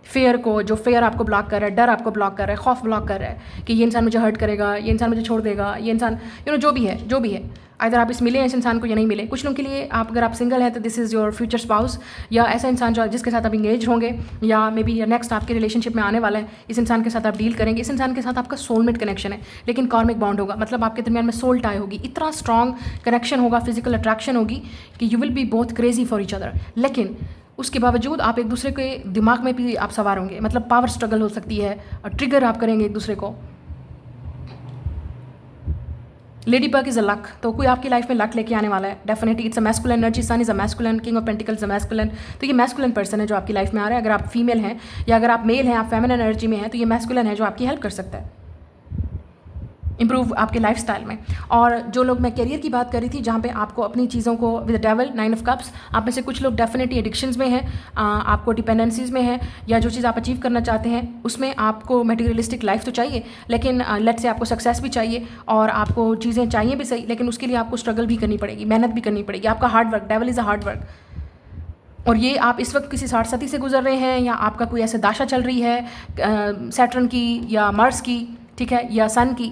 Speaker 1: फेयर को, जो फेयर आपको ब्लॉक कर रहा है, डर आपको ब्लॉक कर रहा है, खौफ ब्लॉक कर रहा है कि ये इंसान मुझे हर्ट करेगा, ये इंसान मुझे छोड़ देगा, ये इंसान जो भी है अगर आप इस मिले इस इंसान को या नहीं मिले। कुछ लोगों के लिए आप, अगर आप सिंगल हैं तो this is your future spouse, या ऐसा इंसान जो जिसके साथ आप इंगेज होंगे, या मे बी नेक्स्ट आपके रिलेशनशिप में आने वाला है, इस इंसान के साथ आप डील करेंगे। इस इंसान के साथ आपका सोलमेट कनेक्शन है, लेकिन कार्मिक बॉन्ड होगा, मतलब आपके दरमियान में सोल टाई होगी, इतना स्ट्रॉन्ग कनेक्शन होगा, फिजिकल अट्रैक्शन होगी कि you will be both crazy for each other. लेकिन उसके बावजूद आप एक दूसरे के दिमाग में भी आप सवार होंगे, मतलब पावर स्ट्रगल हो सकती है, ट्रिगर आप करेंगे एक दूसरे को। Lady bug is a luck, तो कोई आपकी लाइफ में लक लेके आने वाला है definitely. It's a masculine energy, sun is a masculine, king of pentacles a masculine, तो ये मैस्कुलिन पर्सन है जो आपकी लाइफ में आ रहा है। अगर आप फीमेल हैं या अगर आप मेल हैं, आप फेमिनिन एनर्जी में हैं, तो ये मैस्कुलिन है जो आपकी हेल्प कर सकता है इम्प्रूव आपके लाइफस्टाइल में। और जो लोग, मैं करियर की बात कर रही थी, जहाँ पे आपको अपनी चीज़ों को विद डेविल, 9 ऑफ कप्स, आप में से कुछ लोग डेफिनेटली एडिक्शंस में हैं, आपको डिपेंडेंसीज में है, या जो चीज़ आप अचीव करना चाहते हैं उसमें आपको मटेरियलिस्टिक लाइफ तो चाहिए, लेकिन लेट से आपको सक्सेस भी चाहिए और आपको चीज़ें चाहिए भी सही, लेकिन उसके लिए आपको स्ट्रगल भी करनी पड़ेगी, मेहनत भी करनी पड़ेगी, आपका hard work, devil is a hard work. और ये आप इस वक्त किसी 60 से गुजर रहे हैं, या आपका कोई ऐसे दाशा चल रही है सैटर्न की या मार्स की, ठीक है, या सन की,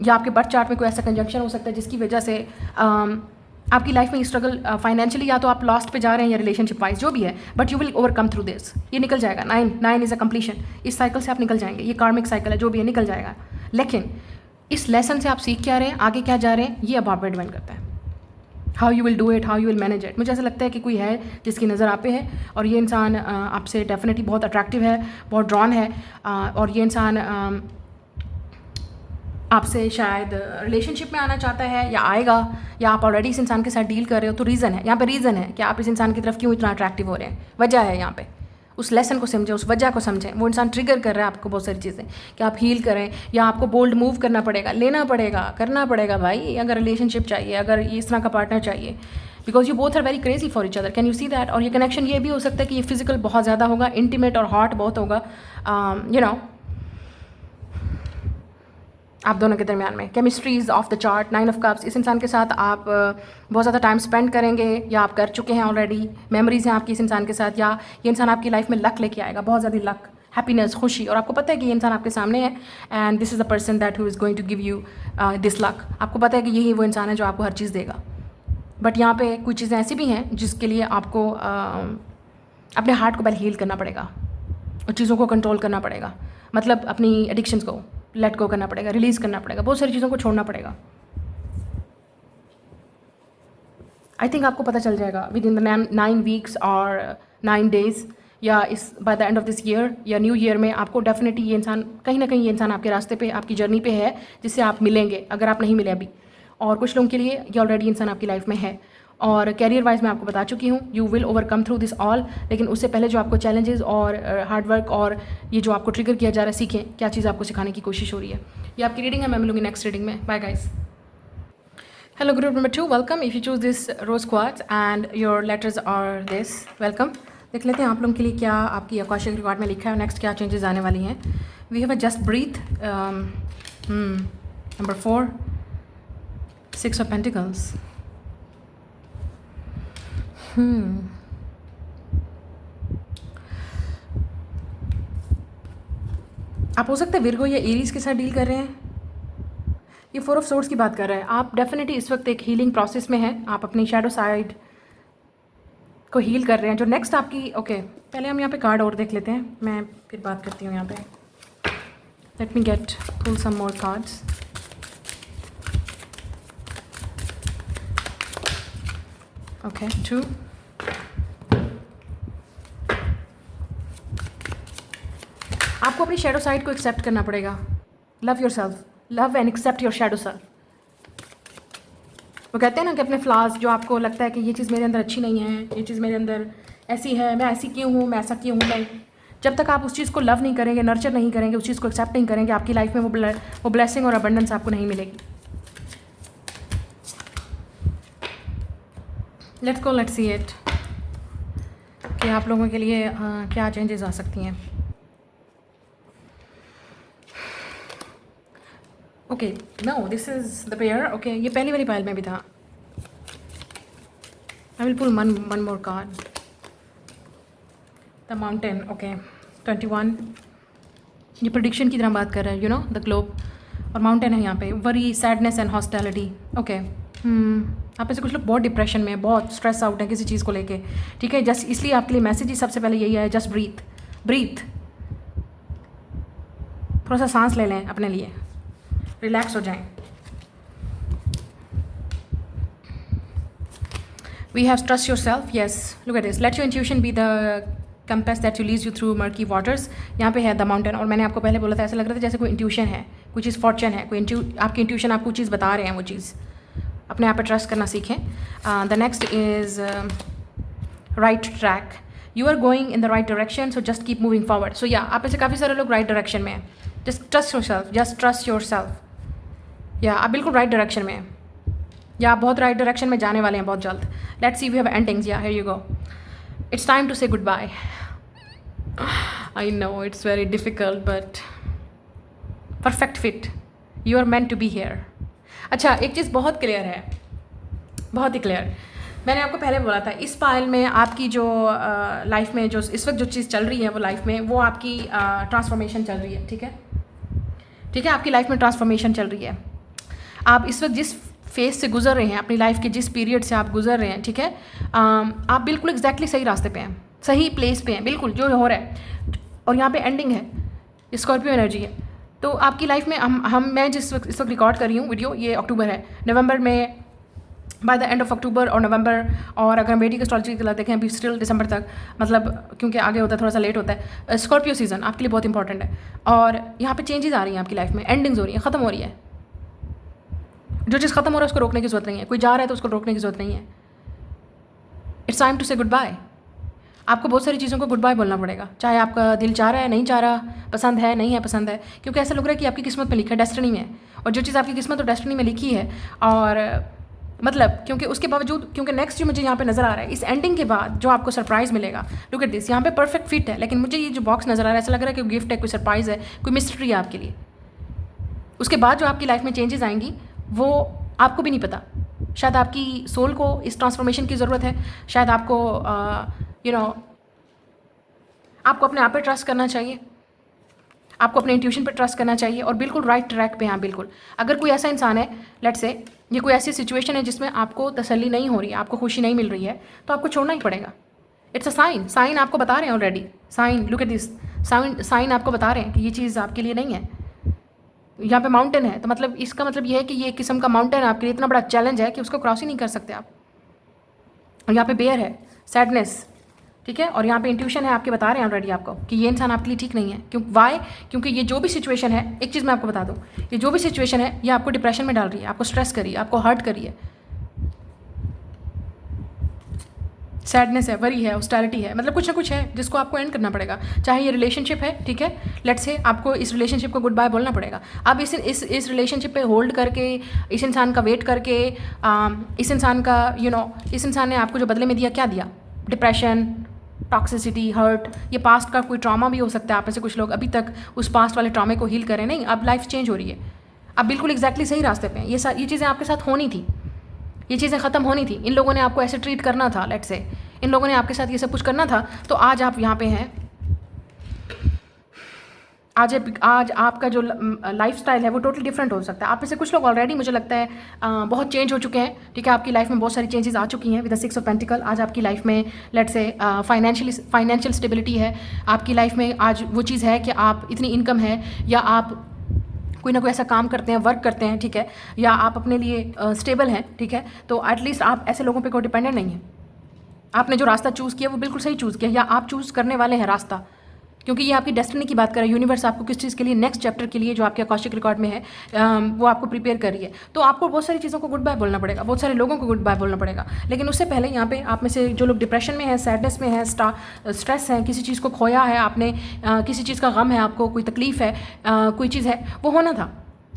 Speaker 1: या आपके बर्थ चार्ट में कोई ऐसा कंजंक्शन हो सकता है जिसकी वजह से आपकी लाइफ में स्ट्रगल फाइनेंशियली, या तो आप लॉस्ट पे जा रहे हैं या रिलेशनशिप वाइज, जो भी है, but you will overcome through this. ये निकल जाएगा। 9 इज़ अ कंप्लीशन, इस साइकिल से आप निकल जाएंगे। ये कार्मिक साइकिल है, जो भी है निकल जाएगा। लेकिन इस लेसन से आप सीख क्या रहे हैं, आगे क्या जा रहे हैं, ये अब आप पे डिपेंड करता है। How you will do it, how you will manage it. मुझे ऐसा लगता है कि कोई है जिसकी नज़र आप पे है, और ये इंसान आपसे डेफिनेटली बहुत अट्रैक्टिव है, बहुत ड्रॉन है, और ये इंसान आपसे शायद रिलेशनशिप में आना चाहता है, या आएगा, या आप ऑलरेडी इस इंसान के साथ डील कर रहे हो। तो रीज़न है यहाँ पे, रीज़न है कि आप इस इंसान की तरफ क्यों इतना अट्रैक्टिव हो रहे हैं, वजह है यहाँ पे। उस लेसन को समझें, उस वजह को समझें। वो इंसान ट्रिगर कर रहा है आपको बहुत सारी चीज़ें कि आप हील करें, या आपको बोल्ड मूव करना पड़ेगा, लेना पड़ेगा, करना पड़ेगा भाई, अगर रिलेशनशिप चाहिए, अगर इस तरह का पार्टनर चाहिए, because you both are very crazy for each other. Can you see that. और ये कनेक्शन ये भी हो सकता है कि ये फिजिकल बहुत ज़्यादा होगा, इंटीमेट और हॉट बहुत होगा, यू नो, आप दोनों के दरमियान में chemistry is of the chart. 9 of cups, इस इंसान के साथ आप बहुत ज़्यादा टाइम स्पेंड करेंगे, या आप कर चुके हैं ऑलरेडी, मेमोरीज हैं आपकी इस इंसान के साथ, या ये इंसान आपकी लाइफ में लक लेके आएगा, बहुत ज़्यादा लक, हैप्पीनेस, खुशी, और आपको पता है कि ये इंसान आपके सामने है, and this is the person that who is going to give you this luck. आपको पता है कि यही वो इंसान है जो आपको हर चीज़ देगा। बट यहाँ पे कुछ चीज़ें ऐसी भी हैं जिसके लिए आपको अपने हार्ट को पहले हील करना पड़ेगा, और चीज़ों को कंट्रोल करना पड़ेगा, मतलब अपनी एडिक्शंस को लेट गो करना पड़ेगा, रिलीज़ करना पड़ेगा, बहुत सारी चीज़ों को छोड़ना पड़ेगा। आई थिंक आपको पता चल जाएगा विद इन द 9 वीक्स और 9 डेज़, या इस by the end of this year या न्यू ईयर में आपको डेफिनेटली ये इंसान, कहीं ना कहीं ये इंसान आपके रास्ते पे, आपकी जर्नी पे है, जिससे आप मिलेंगे, अगर आप नहीं मिले अभी। और कुछ लोगों के लिए ये ऑलरेडी इंसान आपकी लाइफ में है। और कैरियर वाइज मैं आपको बता चुकी हूँ, you will overcome through this all. लेकिन उससे पहले जो आपको चैलेंजेस और हार्डवर्क और ये जो आपको ट्रिगर किया जा रहा है, सीखें क्या चीज़ आपको सिखाने की कोशिश हो रही है। ये आपकी रीडिंग है, मैं मिलूंगी नेक्स्ट रीडिंग में। Bye guys. Hello group number 2, welcome. If you choose this rose quartz and your letters are this, welcome. देख लेते हैं आप लोगों के लिए क्या आपकी आकाशिक रिकॉर्ड में लिखा है, नेक्स्ट क्या चेंजेस आने वाली हैं। We have a just breathe, number 4, 6 of pentacles. आप हो सकते हैं विर्गो या एरीज के साथ डील कर रहे हैं। ये 4 ऑफ सोर्ड्स की बात कर रहा है। आप डेफिनेटली इस वक्त एक हीलिंग प्रोसेस में हैं, आप अपनी शैडो साइड को हील कर रहे हैं। जो नेक्स्ट आपकी, ओके, पहले हम यहाँ पे कार्ड और देख लेते हैं, मैं फिर बात करती हूँ यहाँ पे। Let me get pull some more cards. Okay, 2, आपको अपनी शैडो साइड को एक्सेप्ट करना पड़ेगा। Love your self, love and accept your shadow self. वो कहते हैं ना कि अपने फ्लॉज, जो आपको लगता है कि ये चीज़ मेरे अंदर अच्छी नहीं है, ये चीज़ मेरे अंदर ऐसी है, मैं ऐसी क्यों हूँ, मैं ऐसा क्यों हूँ, मैं, जब तक आप उस चीज़ को लव नहीं करेंगे, नर्चर नहीं करेंगे, उस चीज़ को एक्सेप्ट नहीं करेंगे, आपकी लाइफ में वो ब्लेसिंग और अबंडेंस आपको नहीं मिलेगी। Let's go, let's see it कि आप लोगों के लिए क्या चेंजेस आ सकती हैं। Okay, no this is the pair. Okay, ये पहली वाली पाइल में भी था। I will pull one more card. The mountain. Okay, 21। ये प्रोडिक्शन की तरह बात कर रहा है, यू नो द ग्लोब, और माउंटेन है यहाँ पे। Worry, sadness and hostility. Okay, आप में से कुछ लोग बहुत डिप्रेशन में, बहुत स्ट्रेस आउट है किसी चीज़ को लेके, ठीक है। जस्ट इसलिए आपके लिए मैसेज ही सबसे पहले यही है, जस्ट ब्रीथ, ब्रीथ। थोड़ा सा सांस ले लें अपने लिए, रिलैक्स हो जाएं। We have trust yourself. Yes, look at this. Let your intuition be the compass that you leads you through murky waters. यहाँ पे है द माउंटेन, और मैंने आपको पहले बोला था ऐसा लग रहा था जैसे कोई इंट्यूशन है, कोई चीज़ फॉर्चून है, कोई आपकी इंट्यूशन आपको चीज़ बता रहे हैं, वो चीज़ अपने आप पे ट्रस्ट करना सीखें। The next is right track. You are going in the right direction, so just keep moving forward. So yeah आप ऐसे काफ़ी सारे लोग राइट डायरेक्शन में हैं। Just trust your self, just trust your self. या आप बिल्कुल राइट डायरेक्शन में हैं, या आप बहुत राइट डायरेक्शन में जाने वाले हैं बहुत जल्द। Let's see we have endings. Yeah here you go. It's time to say goodbye. I know it's very difficult but perfect fit, you are meant to be here. अच्छा, एक चीज़ बहुत क्लियर है, बहुत ही क्लियर। मैंने आपको पहले बोला था इस पाइल में आपकी जो लाइफ में जो इस वक्त जो चीज़ चल रही है वो लाइफ में, वो आपकी ट्रांसफॉर्मेशन चल रही है, ठीक है, ठीक है। आपकी लाइफ में ट्रांसफॉर्मेशन चल रही है। आप इस वक्त जिस फेज से गुजर रहे हैं, अपनी लाइफ के जिस पीरियड से आप गुजर रहे हैं, ठीक है, आप बिल्कुल एग्जैक्टली सही रास्ते पे हैं, सही प्लेस पे हैं, बिल्कुल जो हो रहा है। और यहाँ पे एंडिंग है, स्कॉर्पियो एनर्जी है। तो आपकी लाइफ में मैं इस वक्त रिकॉर्ड कर रही हूँ वीडियो, ये अक्टूबर है। नवंबर में, by the end of October और नवंबर, और अगर हम वेदिक एस्ट्रोलॉजी की देखें अभी स्टिल दिसंबर तक, मतलब क्योंकि आगे होता है थोड़ा सा लेट होता है। स्कॉर्पियो सीजन आपके लिए बहुत इंपॉर्टेंट है, और यहाँ पे चेंजेस आ रही हैं आपकी लाइफ में, एंडिंग्स हो रही हैं, ख़त्म हो रही है। जो चीज़ खत्म हो रहा है उसको रोकने की जरूरत नहीं है, कोई जा रहा है तो उसको रोकने की जरूरत नहीं है। It's time to say good bye. आपको बहुत सारी चीज़ों को गुड बाय बोलना पड़ेगा, चाहे आपका दिल चाह रहा है, नहीं चाह रहा, पसंद है, नहीं है पसंद है, क्योंकि ऐसा लग रहा है कि आपकी किस्मत में लिखा है, डेस्टिनी में है। और जो चीज़ आपकी किस्मत और डेस्टिनी में लिखी है, और मतलब क्योंकि उसके बावजूद, क्योंकि नेक्स्ट जो मुझे यहाँ पे नज़र आ रहा है, इस एंडिंग के बाद जो आपको सरप्राइज़ मिलेगा, लुक एट दिस, यहाँ पे परफेक्ट फिट है, लेकिन मुझे ये जो बॉक्स नज़र आ रहा है ऐसा लग रहा है कि गिफ्ट है, कोई सरप्राइज़ है, कोई मिस्ट्री है आपके लिए। उसके बाद जो आपकी लाइफ में चेंजेस आएंगी वो आपको भी नहीं पता। शायद आपकी सोल को इस ट्रांसफॉर्मेशन की ज़रूरत है, शायद आपको यू नो आपको अपने आप पे ट्रस्ट करना चाहिए, आपको अपने इंट्यूशन पे ट्रस्ट करना चाहिए, और बिल्कुल राइट ट्रैक पे हैं बिल्कुल। अगर कोई ऐसा इंसान है, लेट्स से ये कोई ऐसी सिचुएशन है जिसमें आपको तसल्ली नहीं हो रही है, आपको खुशी नहीं मिल रही है, तो आपको छोड़ना ही पड़ेगा। इट्स अ साइन, साइन आपको बता रहे हैं already, sign, look at this, sign आपको बता रहे हैं कि ये चीज़ आपके लिए नहीं है। यहाँ पे माउंटेन है, तो मतलब इसका मतलब ये है कि ये एक किस्म का माउंटेन आपके लिए इतना बड़ा चैलेंज है कि उसको क्रॉस ही नहीं कर सकते आप। और यहाँ पे बेयर है, सैडनेस, ठीक है, और यहाँ पे इंट्यूशन है, आपके बता रहे हैं ऑलरेडी आपको कि ये इंसान आपके लिए ठीक नहीं है। क्योंकि ये जो भी सिचुएशन है, एक चीज़ मैं आपको बता दूँ, ये जो भी सिचुएशन है ये आपको डिप्रेशन में डाल रही है, आपको स्ट्रेस करी है, आपको हर्ट करी है, सैडनेस है, वरी है, हॉस्टैलिटी है, मतलब कुछ ना कुछ है जिसको आपको एंड करना पड़ेगा। चाहे ये रिलेशनशिप है, ठीक है, लेट्स से आपको इस रिलेशनशिप को गुड बाय बोलना पड़ेगा। आप इस रिलेशनशिप पे होल्ड करके, इस इंसान का वेट करके, इस इंसान का इस इंसान ने आपको जो बदले में दिया, क्या दिया? Depression, toxicity, hurt. ये पास्ट का कोई ट्रॉमा भी हो सकता है। आप में से कुछ लोग अभी तक उस पास्ट वाले ट्रॉमे को हील करें नहीं, अब लाइफ चेंज हो रही है, अब बिल्कुल एग्जैक्टली सही रास्ते पे हैं। ये चीज़ें आपके साथ होनी थी, ये चीज़ें ख़त्म होनी थी। इन लोगों ने आपको ऐसे ट्रीट करना था, लेट्स से इन लोगों ने आपके साथ ये सब कुछ करना था, तो आज आप यहाँ पे हैं। आज आपका जो लाइफस्टाइल है वो टोटली डिफरेंट हो सकता है। आप में से कुछ लोग ऑलरेडी मुझे लगता है बहुत चेंज हो चुके हैं, ठीक है, आपकी लाइफ में बहुत सारी चेंजेस आ चुकी हैं विद द 6 ऑफ पेंटिकल। आज आपकी लाइफ में लेट्स से फाइनेंशियल स्टेबिलिटी है, आपकी लाइफ में आज वो चीज़ है कि आप इतनी इनकम है, या आप कोई ना कोई ऐसा काम करते हैं, वर्क करते हैं, ठीक है, या आप अपने लिए स्टेबल हैं, ठीक है, तो एटलीस्ट आप ऐसे लोगों पे कोई डिपेंडेंट नहीं है। आपने जो रास्ता चूज़ किया वो बिल्कुल सही चूज़ किया, या आप चूज़ करने वाले हैं रास्ता, क्योंकि ये आपकी डेस्टिनी की बात कर रहा है। यूनिवर्स आपको किस चीज़ के लिए, नेक्स्ट चैप्टर के लिए जो आपके आकाशिक रिकॉर्ड में है, वो आपको प्रिपेयर कर रही है। तो आपको बहुत सारी चीज़ों को गुड बाय बोलना पड़ेगा, बहुत सारे लोगों को गुड बाय बोलना पड़ेगा। लेकिन उससे पहले यहाँ पे आप में से जो लोग डिप्रेशन में है, सैडनेस में है, स्ट्रेस है, किसी चीज़ को खोया है आपने, किसी चीज़ का गम है आपको, कोई तकलीफ़ है, कोई चीज़ है, वो होना था।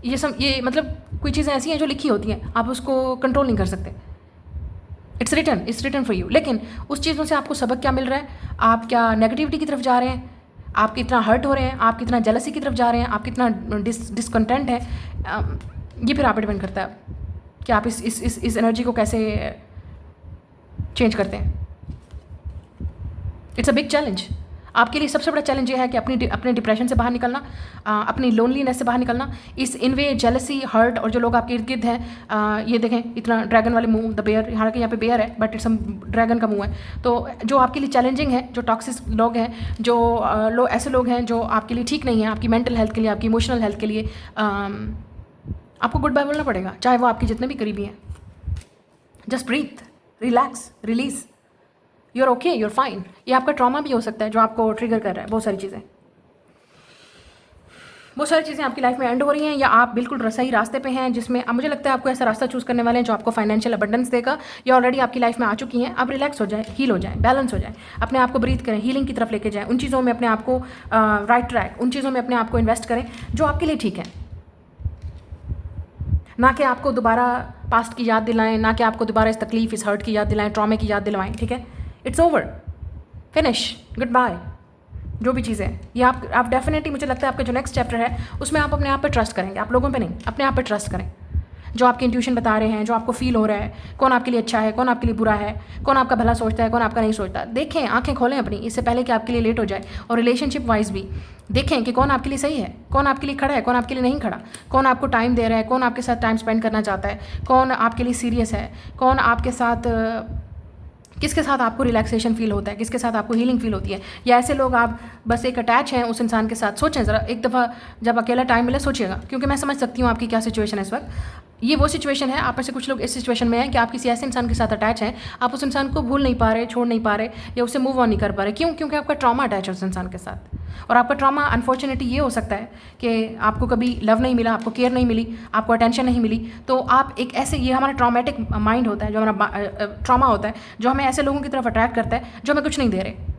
Speaker 1: ये मतलब कोई चीज़ें ऐसी हैं जो लिखी होती हैं, आप उसको कंट्रोल नहीं कर सकते। It's written for you. लेकिन उस चीज़ों से आपको सबक क्या मिल रहा है? आप क्या नेगेटिविटी की तरफ जा रहे हैं? आप कितना हर्ट हो रहे हैं? आप कितना जेलसी की तरफ जा रहे हैं? आप कितना डिसकंटेंट है? ये फिर आप पे डिपेंड करता है कि आप इस एनर्जी को कैसे चेंज करते हैं। It's a big challenge. आपके लिए सबसे बड़ा चैलेंज ये है कि अपने डिप्रेशन से बाहर निकलना, अपनी लोनलीनेस से बाहर निकलना, इस इनवे जेलसी हर्ट और जो लोग आपके इर्द गिर्द हैं, ये देखें इतना ड्रैगन वाले मुंह, द बेयर, हालांकि यहाँ पे बेयर है बट इट्स ड्रैगन का मुंह है। तो जो आपके लिए चैलेंजिंग है, जो टॉक्सिक लोग हैं, जो ऐसे लोग हैं जो आपके लिए ठीक नहीं है, आपकी मेंटल हेल्थ के लिए, आपकी इमोशनल हेल्थ के लिए, आपको गुड बाय बोलना पड़ेगा, चाहे वो आपके जितने भी करीबी हैं। Just breathe, relax, release, you're okay, you're fine. ये आपका ट्रॉमा भी हो सकता है जो आपको ट्रिगर कर रहा है। बहुत सारी चीज़ें आपकी लाइफ में एंड हो रही हैं, या आप बिल्कुल सही रास्ते पे हैं जिसमें अब मुझे लगता है आपको ऐसा रास्ता चूज़ करने वाले हैं जो आपको फाइनेंशियल अबंडेंस देगा, या ऑलरेडी आपकी लाइफ में आ चुकी हैं। अब रिलैक्स हो जाए, हील हो जाए, बैलेंस हो जाए, अपने आप को ब्रीथ करें, हीलिंग की तरफ लेके जाएं, उन चीज़ों में अपने आप को राइट ट्रैक, उन चीज़ों में अपने आप को इन्वेस्ट करें जो आपके लिए ठीक है, ना कि आपको दोबारा पास्ट की याद दिलाएं, ना कि आपको दोबारा इस तकलीफ, इस हर्ट की याद दिलाएं, ट्रॉमे की याद दिलवाएं। ठीक है, it's over, finish, good bye. जो भी चीज़ें ये आप डेफिनेटली, मुझे लगता है आपका जो नेक्स्ट चैप्टर है उसमें आप अपने आप पे ट्रस्ट करेंगे, आप लोगों पे नहीं, अपने आप पे ट्रस्ट करें। जो आपके इंट्यूशन बता रहे हैं, जो आपको फील हो रहा है, कौन आपके लिए अच्छा है, कौन आपके लिए बुरा है, कौन आपका भला सोचता है, कौन आपका नहीं सोचता। देखें, आंखें खोलें अपनी, इससे पहले कि आपके लिए लेट हो जाए। और रिलेशनशिप वाइज भी देखें कि कौन आपके लिए सही है, कौन आपके लिए खड़ा है, कौन आपके लिए नहीं खड़ा, कौन आपको टाइम दे रहा है, कौन आपके साथ टाइम स्पेंड करना चाहता है, कौन आपके लिए सीरियस है, कौन आपके साथ, किसके साथ आपको रिलैक्सेशन फील होता है, किसके साथ आपको हीलिंग फील होती है। या ऐसे लोग आप बस एक अटैच हैं उस इंसान के साथ। सोचें ज़रा, एक दफ़ा जब अकेला टाइम मिले सोचिएगा, क्योंकि मैं समझ सकती हूँ आपकी क्या सिचुएशन है इस वक्त। ये वो सिचुएशन है, आप में से कुछ लोग इस सिचुएशन में हैं कि आप किसी ऐसे इंसान के साथ अटैच हैं, आप उस इंसान को भूल नहीं पा रहे, छोड़ नहीं पा रहे, या उससे मूव ऑन नहीं कर पा रहे। क्यों? क्योंकि आपका ट्रॉमा अटैच है उस इंसान के साथ। और आपका ट्रॉमा अनफॉर्चुनेटली ये हो सकता है कि आपको कभी लव नहीं मिला, आपको केयर नहीं मिली, आपको अटेंशन नहीं मिली। तो आप एक ऐसे, ये हमारा ट्रॉमेटिक माइंड होता है, जो हमारा ट्रॉमा होता है, जो हमें ऐसे लोगों की तरफ अट्रैक्ट करता है जो हमें कुछ नहीं दे रहे।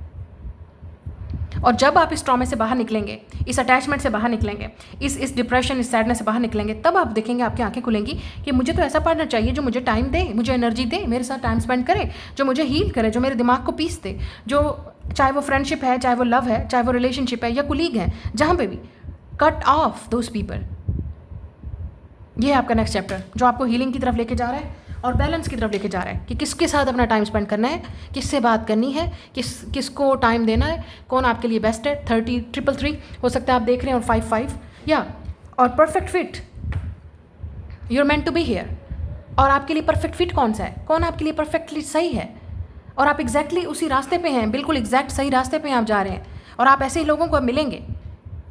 Speaker 1: और जब आप इस ट्रॉमे से बाहर निकलेंगे, इस अटैचमेंट से बाहर निकलेंगे, इस डिप्रेशन, इस सैडनेस से बाहर निकलेंगे, तब आप देखेंगे, आपकी आंखें खुलेंगी कि मुझे तो ऐसा पार्टनर चाहिए जो मुझे टाइम दे, मुझे एनर्जी दे, मेरे साथ टाइम स्पेंड करे, जो मुझे हील करे, जो मेरे दिमाग को पीस दे, जो चाहे वो फ्रेंडशिप है, चाहे वो लव है, चाहे वो रिलेशनशिप है या कुलीग है, जहाँ पे भी, कट ऑफ दोज पीपल। ये है आपका नेक्स्ट चैप्टर जो आपको हीलिंग की तरफ लेके जा रहा है और बैलेंस की तरफ लेके जा रहा है कि किसके साथ अपना टाइम स्पेंड करना है, किससे बात करनी है, किसको टाइम देना है, कौन आपके लिए बेस्ट है। 30 हो सकता है आप देख रहे हैं, और 5 या और perfect fit, you are meant to be here. और आपके लिए परफेक्ट फिट कौन सा है, कौन आपके लिए परफेक्टली सही है, और आप एग्जैक्टली उसी रास्ते पे हैं, बिल्कुल एग्जैक्ट सही रास्ते पे आप जा रहे हैं। और आप ऐसे ही लोगों को मिलेंगे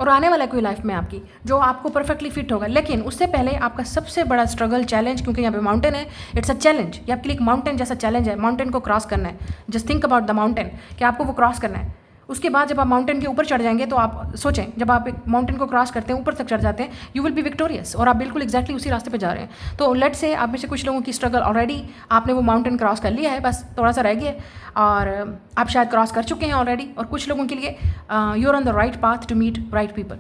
Speaker 1: और आने वाला है कोई लाइफ में आपकी जो आपको परफेक्टली फिट होगा। लेकिन उससे पहले आपका सबसे बड़ा स्ट्रगल, चैलेंज, क्योंकि यहाँ पे माउंटेन है, इट्स अ चैलेंज, ये आपके लिए एक माउंटेन जैसा चैलेंज है। माउंटेन को क्रॉस करना है, just think about the mountain कि आपको वो क्रॉस करना है। उसके बाद जब आप माउंटेन के ऊपर चढ़ जाएंगे तो आप सोचें, जब आप एक माउंटेन को क्रॉस करते हैं, ऊपर तक चढ़ जाते हैं, यू विल बी विक्टोरियस, और आप बिल्कुल एग्जैक्टली उसी रास्ते पे जा रहे हैं। तो लेट्स से आप में से कुछ लोगों की स्ट्रगल ऑलरेडी, आपने वो माउंटेन क्रॉस कर लिया है, बस थोड़ा सा रह गया और आप शायद क्रॉस कर चुके हैं ऑलरेडी। और कुछ लोगों के लिए you are on the right path to meet right people.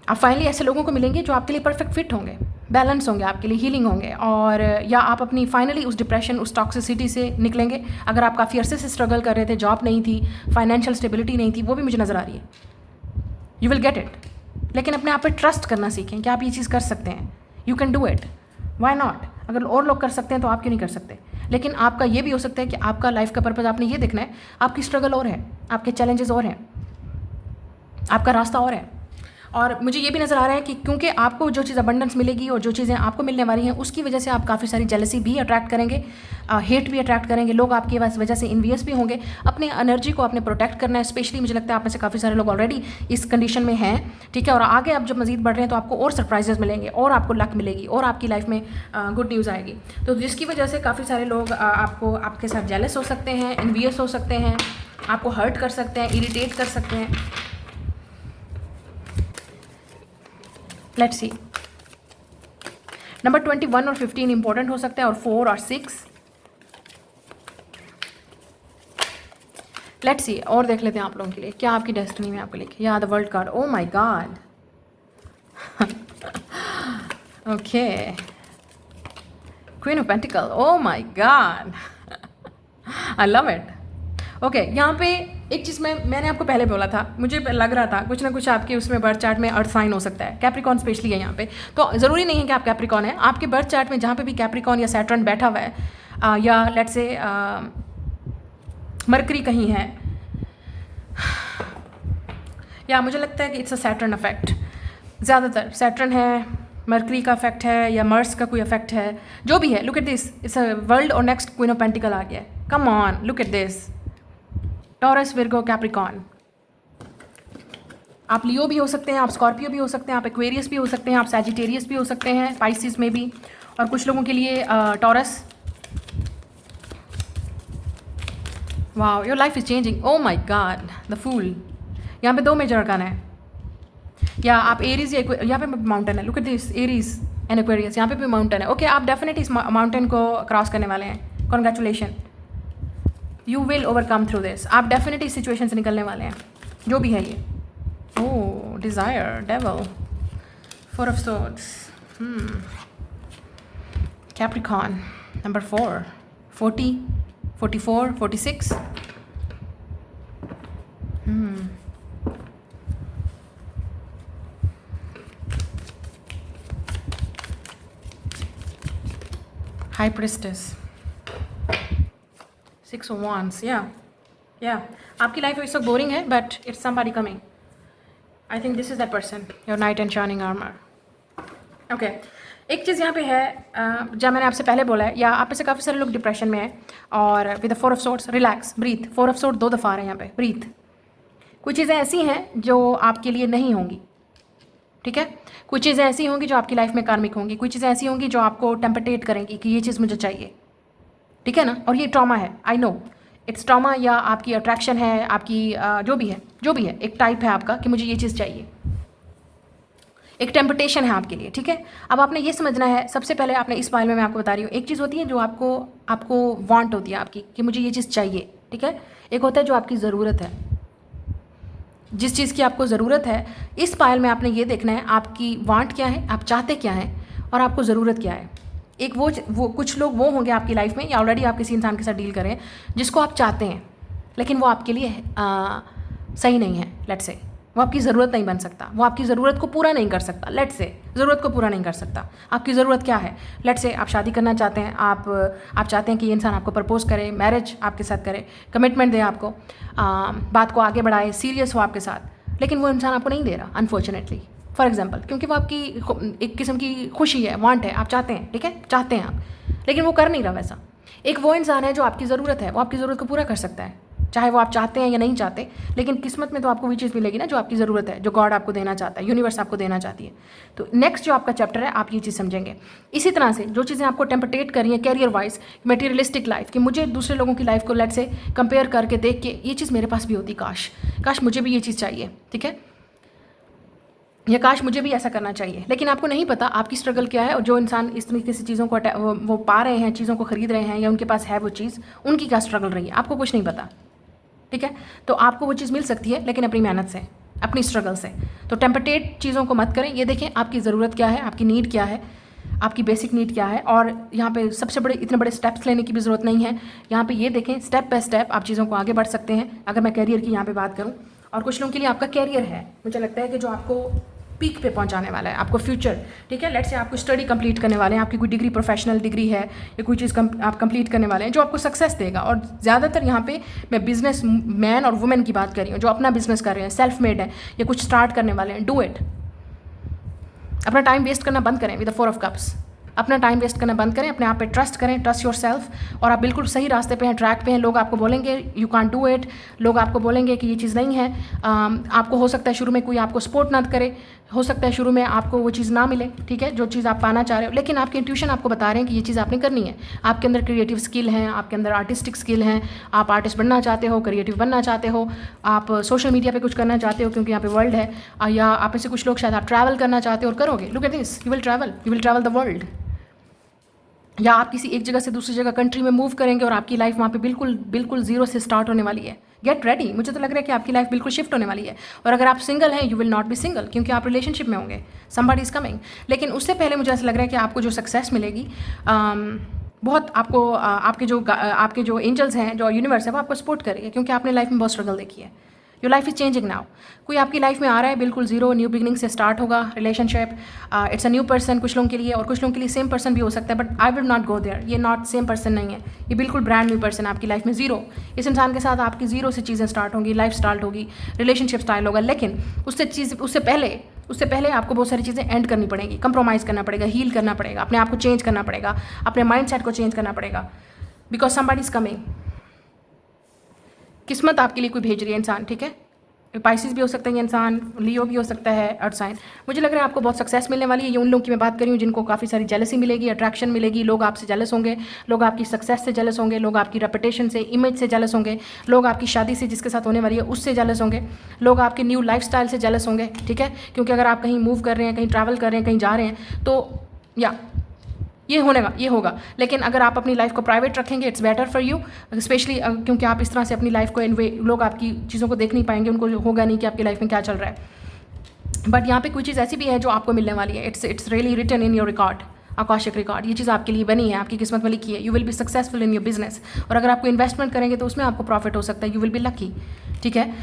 Speaker 1: आप फाइनली ऐसे लोगों को मिलेंगे जो आपके लिए परफेक्ट फिट होंगे, बैलेंस होंगे, आपके लिए हीलिंग होंगे, और या आप अपनी फाइनली उस डिप्रेशन, उस टॉक्सिसिटी से निकलेंगे। अगर आप काफ़ी अरसे से स्ट्रगल कर रहे थे, जॉब नहीं थी, फाइनेंशियल स्टेबिलिटी नहीं थी, वो भी मुझे नज़र आ रही है, यू विल गेट इट। लेकिन अपने आप पे ट्रस्ट करना सीखें कि आप ये चीज़ कर सकते हैं, you can do it, why not. अगर और लोग कर सकते हैं तो आप क्यों नहीं कर सकते। लेकिन आपका ये भी हो सकता है कि आपका लाइफ का पर्पज़ आपने ये देखना है, आपकी स्ट्रगल और है, आपके चैलेंजेस और हैं, आपका रास्ता और है। और मुझे ये भी नज़र आ रहा है कि क्योंकि आपको जो चीज़ अबंडेंस मिलेगी और जो चीज़ें आपको मिलने वाली हैं, उसकी वजह से आप काफ़ी सारी जेलसी भी अट्रैक्ट करेंगे, हेट भी अट्रैक्ट करेंगे। लोग आपकी वजह से इन्वियस भी होंगे। अपने एनर्जी को आपने प्रोटेक्ट करना है। स्पेशली मुझे लगता है आप में से काफ़ी सारे लोग ऑलरेडी इस कंडीशन में हैं, ठीक है। और आगे आप जब मज़ीद बढ़ रहे हैं तो आपको और सरप्राइजेस मिलेंगे, और आपको लक मिलेगी, और आपकी लाइफ में गुड न्यूज़ आएगी। तो जिसकी वजह से काफ़ी सारे लोग आपको, आपके साथ जेलस हो सकते हैं, इन्वियस हो सकते हैं, आपको हर्ट कर सकते हैं, इरिटेट कर सकते हैं। लेट्स सी, नंबर 21 और 15 इंपॉर्टेंट हो सकता है, और 4 और 6। लेट्स सी, और देख लेते हैं आप लोगों के लिए क्या आपकी डेस्टिनी में आपको लिखे। या the world card, O my God, okay, queen of pentacle, O my God, I love it. Okay, यहाँ पे एक चीज़ मैंने आपको पहले बोला था, मुझे लग रहा था कुछ ना कुछ आपके उसमें बर्थ चार्ट में अर्थ साइन हो सकता है, कैप्रिकॉन स्पेशली है यहाँ पे। तो ज़रूरी नहीं है कि आप कैप्रिकॉन है, आपके बर्थ चार्ट में जहाँ पे भी कैप्रिकॉन या सैटर्न बैठा हुआ है, या लेट्स से मरकरी कहीं है, या मुझे लगता है कि इट्स अ सैटर्न इफेक्ट, ज़्यादातर सैटर्न है, मरकरी का इफेक्ट है, या मर्स का कोई इफेक्ट है, जो भी है। Look at this, it's a world और नेक्स्ट क्वीन ऑफ पेंटिकल आ गया है। Come on, look at this, taurus, Virgo, Capricorn. आप लियो भी हो सकते हैं, आप स्कॉर्पियो भी हो सकते हैं, आप एक्वेरियस भी हो सकते हैं, आप सैजिटेरियस भी हो सकते हैं, पाइसिस में भी, और कुछ लोगों के लिए Taurus. Wow, your life is changing, oh my God, the fool. यहाँ पे 2 मेजर अरकान है, या आप एरीज या यहाँ पे माउंटेन है, look at this, Aries and Aquarius, यहाँ पे भी माउंटेन है। ओके, आप डेफिनेटली इस माउंटेन को क्रॉस करने वाले हैं, congratulation, you will overcome through this. आप डेफिनेटली इस सिचुएशन से निकलने वाले हैं, जो भी है ये। Oh, desire, devil, 4 of swords, Capricorn, number 4, 40, 44, 46, high priestess, 6 of wands, या आपकी लाइफ इस वक्त बोरिंग है, but it's somebody coming. I think this is that person, your night and shining armour. Okay, एक चीज़ यहाँ पे है, जब मैंने आपसे पहले बोला है, या आप में से काफ़ी सारे लोग डिप्रेशन में हैं, और with the 4 of swords, relax, breathe. 4 of sword 2 दफ़ा आ रहे हैं यहाँ पे, ब्रीथ। कुछ चीज़ें ऐसी हैं जो आपके लिए नहीं होंगी, ठीक है। कुछ चीज़ें ऐसी होंगी जो आपकी लाइफ में कार्मिक होंगी, कुछ चीज़ें ऐसी होंगी जो आपको टेम्पटेट करेंगी कि ये चीज़ मुझे चाहिए, ठीक है ना। और ये ट्रॉमा है, आई नो इट्स ट्रॉमा, या आपकी अट्रैक्शन है, आपकी जो भी है, एक टाइप है आपका कि मुझे ये चीज़ चाहिए, एक टेम्पटेशन है आपके लिए, ठीक है। अब आपने ये समझना है, सबसे पहले आपने इस फाइल में मैं आपको बता रही हूँ, एक चीज़ होती है जो आपको वांट होती है आपकी, कि मुझे ये चीज़ चाहिए, ठीक है। एक होता है जो आपकी ज़रूरत है, जिस चीज़ की आपको ज़रूरत है। इस फाइल में आपने ये देखना है आपकी वांट क्या है, आप चाहते क्या हैं, और आपको ज़रूरत क्या है। एक वो कुछ लोग वो होंगे आपकी लाइफ में, या ऑलरेडी आप किसी इंसान के साथ डील करें जिसको आप चाहते हैं, लेकिन वो आपके लिए सही नहीं है, लेट्स से वो आपकी ज़रूरत नहीं बन सकता, वो आपकी ज़रूरत को पूरा नहीं कर सकता, लेट्स से ज़रूरत को पूरा नहीं कर सकता। आपकी ज़रूरत क्या है, लेट्स से आप शादी करना चाहते हैं, आप चाहते हैं कि ये इंसान आपको प्रपोज करे, मैरिज आपके साथ करे, कमिटमेंट दे आपको, बात को आगे बढ़ाए, सीरियस हो आपके साथ, लेकिन वो इंसान आपको नहीं दे रहा, अनफॉर्चुनेटली, फॉर एग्जाम्पल, क्योंकि वो आपकी एक किस्म की खुशी है, वांट है, आप चाहते हैं, ठीक है, चाहते हैं आप, लेकिन वो कर नहीं रहा वैसा। एक वो इंसान है जो आपकी ज़रूरत है, वो आपकी ज़रूरत को पूरा कर सकता है, चाहे वो आप चाहते हैं या नहीं चाहते, लेकिन किस्मत में तो आपको वही चीज़ मिलेगी ना जो आपकी ज़रूरत है, जो गॉड आपको देना चाहता है, यूनिवर्स आपको देना चाहती है। तो नेक्स्ट जो आपका चैप्टर है, आप ये चीज़ समझेंगे। इसी तरह से जो चीज़ें आपको टेम्पटेट कर रही हैं कैरियर वाइज, मटेरियलिस्टिक लाइफ, कि मुझे दूसरे लोगों की लाइफ को लेट से कंपेयर करके देख के ये चीज़ मेरे पास भी होती, काश मुझे भी ये चीज़ चाहिए, ठीक है, या काश मुझे भी ऐसा करना चाहिए, लेकिन आपको नहीं पता आपकी स्ट्रगल क्या है। और जो इंसान इस तरीके से चीज़ों को वो पा रहे हैं, चीज़ों को खरीद रहे हैं, या उनके पास है वो चीज़, उनकी क्या स्ट्रगल रही है, आपको कुछ नहीं पता, ठीक है। तो आपको वो चीज़ मिल सकती है, लेकिन अपनी मेहनत से, अपनी स्ट्रगल से। तो टेम्पटेट चीज़ों को मत करें, ये देखें आपकी ज़रूरत क्या है, आपकी नीड क्या है, आपकी बेसिक नीड क्या है। और यहाँ पे सबसे बड़े इतने बड़े स्टेप्स लेने की भी ज़रूरत नहीं है। यहाँ पे ये देखें स्टेप बाय स्टेप आप चीज़ों को आगे बढ़ सकते हैं। अगर मैं कैरियर की यहाँ पे बात करूँ, और कुछ लोगों के लिए आपका कैरियर है, मुझे लगता है कि जो आपको पीक पे पहुंचाने वाला है, आपको फ्यूचर, ठीक है। लेट्स से आपको स्टडी कंप्लीट करने वाले हैं, आपकी कोई डिग्री, प्रोफेशनल डिग्री है, या कोई चीज़ आप कंप्लीट करने वाले हैं जो आपको सक्सेस देगा। और ज़्यादातर यहाँ पे मैं बिजनेस मैन और वुमेन की बात कर रही हूँ, जो अपना बिजनेस कर रहे हैं, सेल्फ मेड है, या कुछ स्टार्ट करने वाले हैं। डू इट, अपना टाइम वेस्ट करना बंद करें विद द 4 ऑफ कप्स। अपना टाइम वेस्ट करना बंद करें, अपने आप पे ट्रस्ट करें, ट्रस्ट योर सेल्फ। और आप बिल्कुल सही रास्ते पे हैं, ट्रैक पे हैं। लोग आपको बोलेंगे यू कांट डू इट, लोग आपको बोलेंगे कि ये चीज़ नहीं है। आपको हो सकता है शुरू में कोई आपको सपोर्ट ना करे, हो सकता है शुरू में आपको वो चीज़ ना मिले, ठीक है, जो चीज़ आप पाना चाह रहे हो, लेकिन आपके इंट्यूशन आपको बता रहे हैं कि ये चीज़ आपने करनी है। आपके अंदर क्रिएटिव स्किल हैं, आपके अंदर आर्टिस्टिक स्किल हैं, आप आर्टिस्ट बनना चाहते हो, क्रिएटिव बनना चाहते हो, आप सोशल मीडिया पे कुछ करना चाहते हो क्योंकि यहाँ पे वर्ल्ड है, या आप में से कुछ लोग शायद आप ट्रैवल करना चाहते हो और करोगे। Look at this, you will travel the world. या आप किसी एक जगह से दूसरी जगह कंट्री में मूव करेंगे और आपकी लाइफ वहाँ पे बिल्कुल जीरो से स्टार्ट होने वाली है। गेट रेडी, मुझे तो लग रहा है कि आपकी लाइफ बिल्कुल शिफ्ट होने वाली है। और अगर आप सिंगल हैं, you will not be single, क्योंकि आप रिलेशनशिप में होंगे, समबडी इज कमिंग। लेकिन उससे पहले मुझे ऐसा लग रहा है कि आपको जो सक्सेस मिलेगी, बहुत आपको आपके जो एंजल्स हैं, जो यूनिवर्स है, वो आपको सपोर्ट करेगा, क्योंकि आपने लाइफ में बहुत स्ट्रगल देखी है। Your life is changing now. कोई आपकी लाइफ में आ रहा है बिल्कुल ज़ीरो, न्यू बिगनिंग से स्टार्ट होगा relationship. It's a new person कुछ लोगों के लिए, और कुछ लोगों के लिए सेम पर्सन भी हो सकता है, but I will not go there. ये नॉट सेम पर्सन नहीं है, ये बिल्कुल ब्रांड न्यू पर्सन है आपकी लाइफ में, ज़ीरो। इस इंसान के साथ आपकी ज़ीरो से चीज़ें स्टार्ट होंगी, लाइफ स्टार्ट होगी, रिलेशनशिप स्टाइल होगा। लेकिन उससे पहले आपको बहुत सारी चीज़ें एंड करनी पड़ेगी, कंप्रोमाइज़ करना पड़ेगा, हील करना पड़ेगा, अपने आप को चेंज करना पड़ेगा, अपने माइंड सेट को चेंज करना पड़ेगा, बिकॉज समबडी इज़ कमिंग। किस्मत आपके लिए कोई भेज रही है इंसान, ठीक है। पाइसिस भी हो सकता है ये इंसान, लियो भी हो सकता है, अर्थ साइन। मुझे लग रहा है आपको बहुत सक्सेस मिलने वाली है। ये उन लोगों की मैं बात कर रही हूँ जिनको काफ़ी सारी जेलसी मिलेगी, अट्रैक्शन मिलेगी, लोग आपसे जेलस होंगे, लोग आपकी सक्सेस से जेलस होंगे, लोग आपकी रेपुटेशन से, इमेज से जेलस होंगे, लोग आपकी शादी से जिसके साथ होने वाली है उससे जेलस होंगे, लोग आपके न्यू लाइफस्टाइल से जेलस होंगे, ठीक है। क्योंकि अगर आप कहीं मूव कर रहे हैं, कहीं ट्रैवल कर रहे हैं, कहीं जा रहे हैं, तो या ये होगा। लेकिन अगर आप अपनी लाइफ को प्राइवेट रखेंगे, it's better for you, specially क्योंकि आप इस तरह से अपनी लाइफ को लोग आपकी चीज़ों को देख नहीं पाएंगे, उनको होगा नहीं कि आपकी लाइफ में क्या चल रहा है। बट यहाँ पे कोई चीज़ ऐसी भी है जो आपको मिलने वाली है। It's really written in your record, Akashic record. ये चीज़ आपके लिए बनी है, आपकी किस्मत में लिखी है। You will be successful in your business, और अगर आपको इन्वेस्टमेंट करेंगे तो उसमें आपको प्रॉफिट हो सकता है। यू विल बी लकी, ठीक है।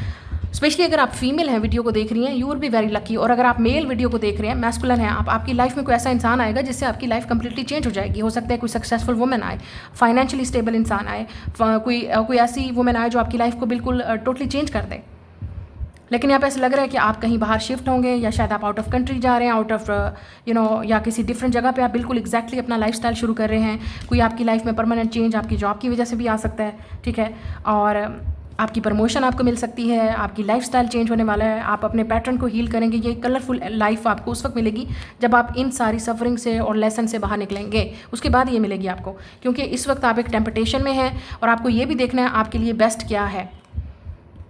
Speaker 1: स्पेशली अगर आप फीमेल हैं, वीडियो को देख रही हैं, you will be very lucky. और अगर आप मेल वीडियो को देख रहे हैं, मैस्कुलिन हैं, आपकी लाइफ में कोई ऐसा इंसान आएगा जिससे आपकी लाइफ कंप्लीटली चेंज हो जाएगी। हो सकता है कोई सक्सेसफुल वुमेन आए, फाइनेंशियली स्टेबल इंसान आए, कोई ऐसी वुमेन आए जो आपकी लाइफ को बिल्कुल टोटली चेंज कर दे। लेकिन यहाँ पे ऐसा लग रहा है कि आप कहीं बाहर शिफ्ट होंगे, या शायद आप आउट ऑफ कंट्री जा रहे हैं, आउट ऑफ या किसी डिफरेंट जगह पे आप बिल्कुल एग्जैक्टली अपना लाइफस्टाइल शुरू कर रहे हैं। कोई आपकी लाइफ में परमानेंट चेंज आपकी जॉब की वजह से भी आ सकता है, ठीक है। और आपकी प्रमोशन आपको मिल सकती है, आपकी लाइफस्टाइल चेंज होने वाला है, आप अपने पैटर्न को हील करेंगे। ये कलरफुल लाइफ आपको उस वक्त मिलेगी जब आप इन सारी सफरिंग से और लेसन से बाहर निकलेंगे, उसके बाद ये मिलेगी आपको। क्योंकि इस वक्त आप एक टेम्पटेशन में हैं, और आपको ये भी देखना है आपके लिए बेस्ट क्या है।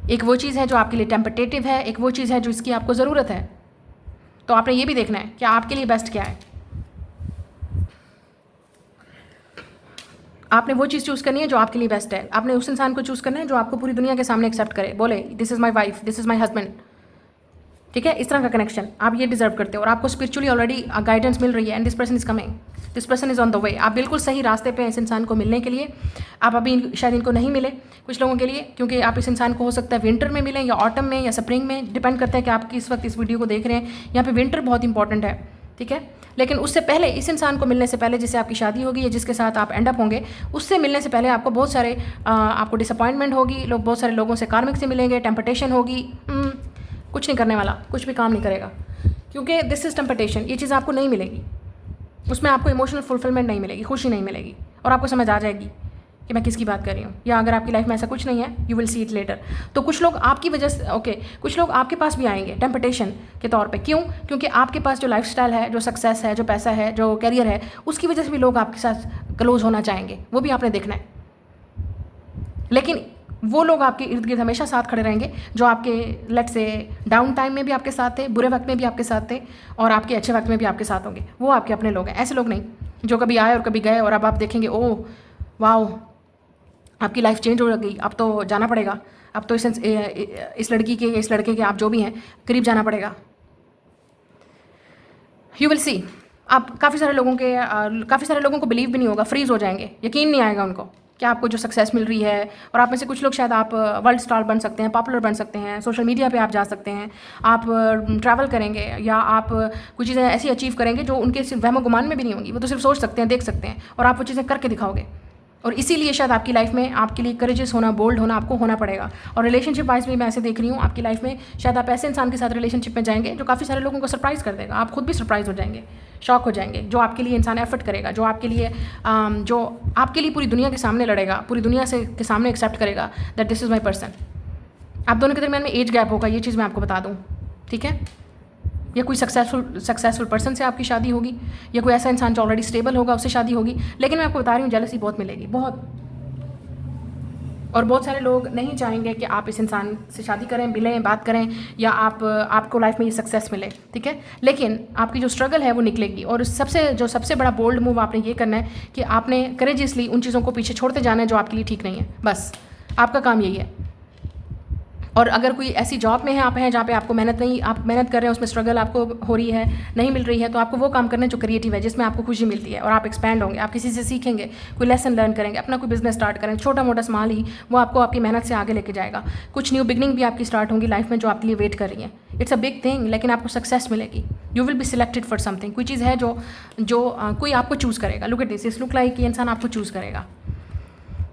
Speaker 1: एक वो चीज़ है जो आपके लिए टेम्पटेटिव है, एक वो चीज़ है जो इसकी आपको ज़रूरत है। तो आपने ये भी देखना है कि आपके लिए बेस्ट क्या है। आपने वो चीज़ चूज़ करनी है जो आपके लिए बेस्ट है। आपने उस इंसान को चूज़ करना है जो आपको पूरी दुनिया के सामने एक्सेप्ट करे, बोले this is my wife, this is my husband, ठीक है। इस तरह का कनेक्शन आप ये डिजर्व करते हो, और आपको स्पिरिचुअली ऑलरेडी गाइडेंस मिल रही है, and this person is coming, this person is on the way. आप बिल्कुल सही रास्ते पे हैं इस इंसान को मिलने के लिए। आप अभी शायद इनको नहीं मिले कुछ लोगों के लिए, क्योंकि आप इस इंसान को हो सकता है विंटर में मिलें, या ऑटम में, या स्प्रिंग में, डिपेंड करता है कि आप किस वक्त इस वीडियो को देख रहे हैं। यहाँ पे विंटर बहुत इंपॉर्टेंट है, ठीक है। लेकिन उससे पहले, इस इंसान को मिलने से पहले, जिससे आपकी शादी होगी या जिसके साथ आप एंड अप होंगे, उससे मिलने से पहले आपको बहुत सारे आपको डिसअपॉइंटमेंट होगी, बहुत सारे लोगों से कार्मिक से मिलेंगे, टेम्पटेशन होगी। कुछ नहीं करने वाला, कुछ भी काम नहीं करेगा, क्योंकि दिस इज टेम्पटेशन। ये चीज़ आपको नहीं मिलेगी, उसमें आपको इमोशनल फुलफिलमेंट नहीं मिलेगी, खुशी नहीं मिलेगी, और आपको समझ आ जाएगी कि मैं किसकी बात कर रही हूँ। या अगर आपकी लाइफ में ऐसा कुछ नहीं है, you will see it later. तो कुछ लोग आपकी वजह से कुछ लोग आपके पास भी आएंगे टेम्पटेशन के तौर पे। क्यों? क्योंकि आपके पास जो लाइफस्टाइल है, जो सक्सेस है, जो पैसा है, जो करियर है, उसकी वजह से भी लोग आपके साथ क्लोज होना चाहेंगे। वो भी आपने देखना है। लेकिन वो लोग आपके इर्द गिर्द हमेशा साथ खड़े रहेंगे जो आपके लेट से डाउन टाइम में भी आपके साथ थे, बुरे वक्त में भी आपके साथ थे, और आपके अच्छे वक्त में भी आपके साथ होंगे। वो आपके अपने लोग हैं। ऐसे लोग नहीं जो कभी आए और कभी गए, और अब आप देखेंगे ओह वाओ आपकी लाइफ चेंज हो गई, अब तो जाना पड़ेगा, अब तो इस लड़की के, इस लड़के के, आप जो भी हैं, करीब जाना पड़ेगा। You will see. आप काफ़ी सारे लोगों को बिलीव भी नहीं होगा, फ्रीज हो जाएंगे, यकीन नहीं आएगा उनको कि आपको जो सक्सेस मिल रही है। और आप में से कुछ लोग शायद आप वर्ल्ड स्टार बन सकते हैं, पॉपुलर बन सकते हैं, सोशल मीडिया पे आप जा सकते हैं, आप ट्रैवल करेंगे, या आप कुछ चीज़ें ऐसी अचीव करेंगे जो उनके सिर्फ वहमो गुमान में भी नहीं होंगी। वो तो सिर्फ सोच सकते हैं, देख सकते हैं, और आप वो चीज़ें करके दिखाओगे। और इसीलिए शायद आपकी लाइफ में आपके लिए करेजियस होना, बोल्ड होना आपको होना पड़ेगा। और रिलेशनशिप वाइज भी मैं ऐसे देख रही हूँ, आपकी लाइफ में शायद आप ऐसे इंसान के साथ रिलेशनशिप में जाएंगे जो काफ़ी सारे लोगों को सरप्राइज़ कर देगा। आप खुद भी सरप्राइज़ हो जाएंगे, शॉक हो जाएंगे। जो आपके लिए इंसान एफर्ट करेगा, जो आपके लिए पूरी दुनिया के सामने लड़ेगा, पूरी दुनिया के सामने एक्सेप्ट करेगा that this is my person. आप दोनों के दरमियान में एज गैप होगा, ये चीज़ मैं आपको बता दूँ, ठीक है। या कोई सक्सेसफुल पर्सन से आपकी शादी होगी, या कोई ऐसा इंसान जो ऑलरेडी स्टेबल होगा उससे शादी होगी। लेकिन मैं आपको बता रही हूँ जेलसी बहुत मिलेगी, बहुत। और बहुत सारे लोग नहीं चाहेंगे कि आप इस इंसान से शादी करें, मिलें, बात करें, या आपको लाइफ में ये सक्सेस मिले, ठीक है। लेकिन आपकी जो स्ट्रगल है वो निकलेगी। और सबसे बड़ा बोल्ड मूव आपने ये करना है कि आपने करेजियसली उन चीज़ों को पीछे छोड़ते जाना है जो आपके लिए ठीक नहीं है। बस आपका काम यही है। और अगर कोई ऐसी जॉब में है आप हैं जहाँ पे आपको आप मेहनत कर रहे हैं, उसमें स्ट्रगल आपको हो रही है, नहीं मिल रही है, तो आपको वो काम करना है जो क्रिएटिव है, जिसमें आपको खुशी मिलती है और आप एक्सपैंड होंगे, आप किसी से सीखेंगे, कोई लेसन लर्न करेंगे, अपना कोई बिजनेस स्टार्ट करेंगे, छोटा मोटा स्मॉल ही, वो आपको आपकी मेहनत से आगे लेके जाएगा। कुछ न्यू बिगनिंग भी आपकी स्टार्ट होंगी लाइफ में जो आपके लिए वेट कर रही है। इट्स अ बिग थिंग, लेकिन आपको सक्सेस मिलेगी। You will be selected for something. कोई चीज़ है जो कोई आपको चूज़ करेगा। लुक एट दिस, इस लुक लाइक कि इंसान आपको चूज़ करेगा,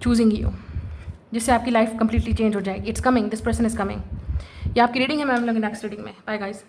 Speaker 1: चूजिंग यू, जिससे आपकी लाइफ कंप्लीटली चेंज हो जाएगी। It's coming, this person is coming. ये आपकी रीडिंग है, मैं हम लोग नेक्स्ट रीडिंग में। Bye guys.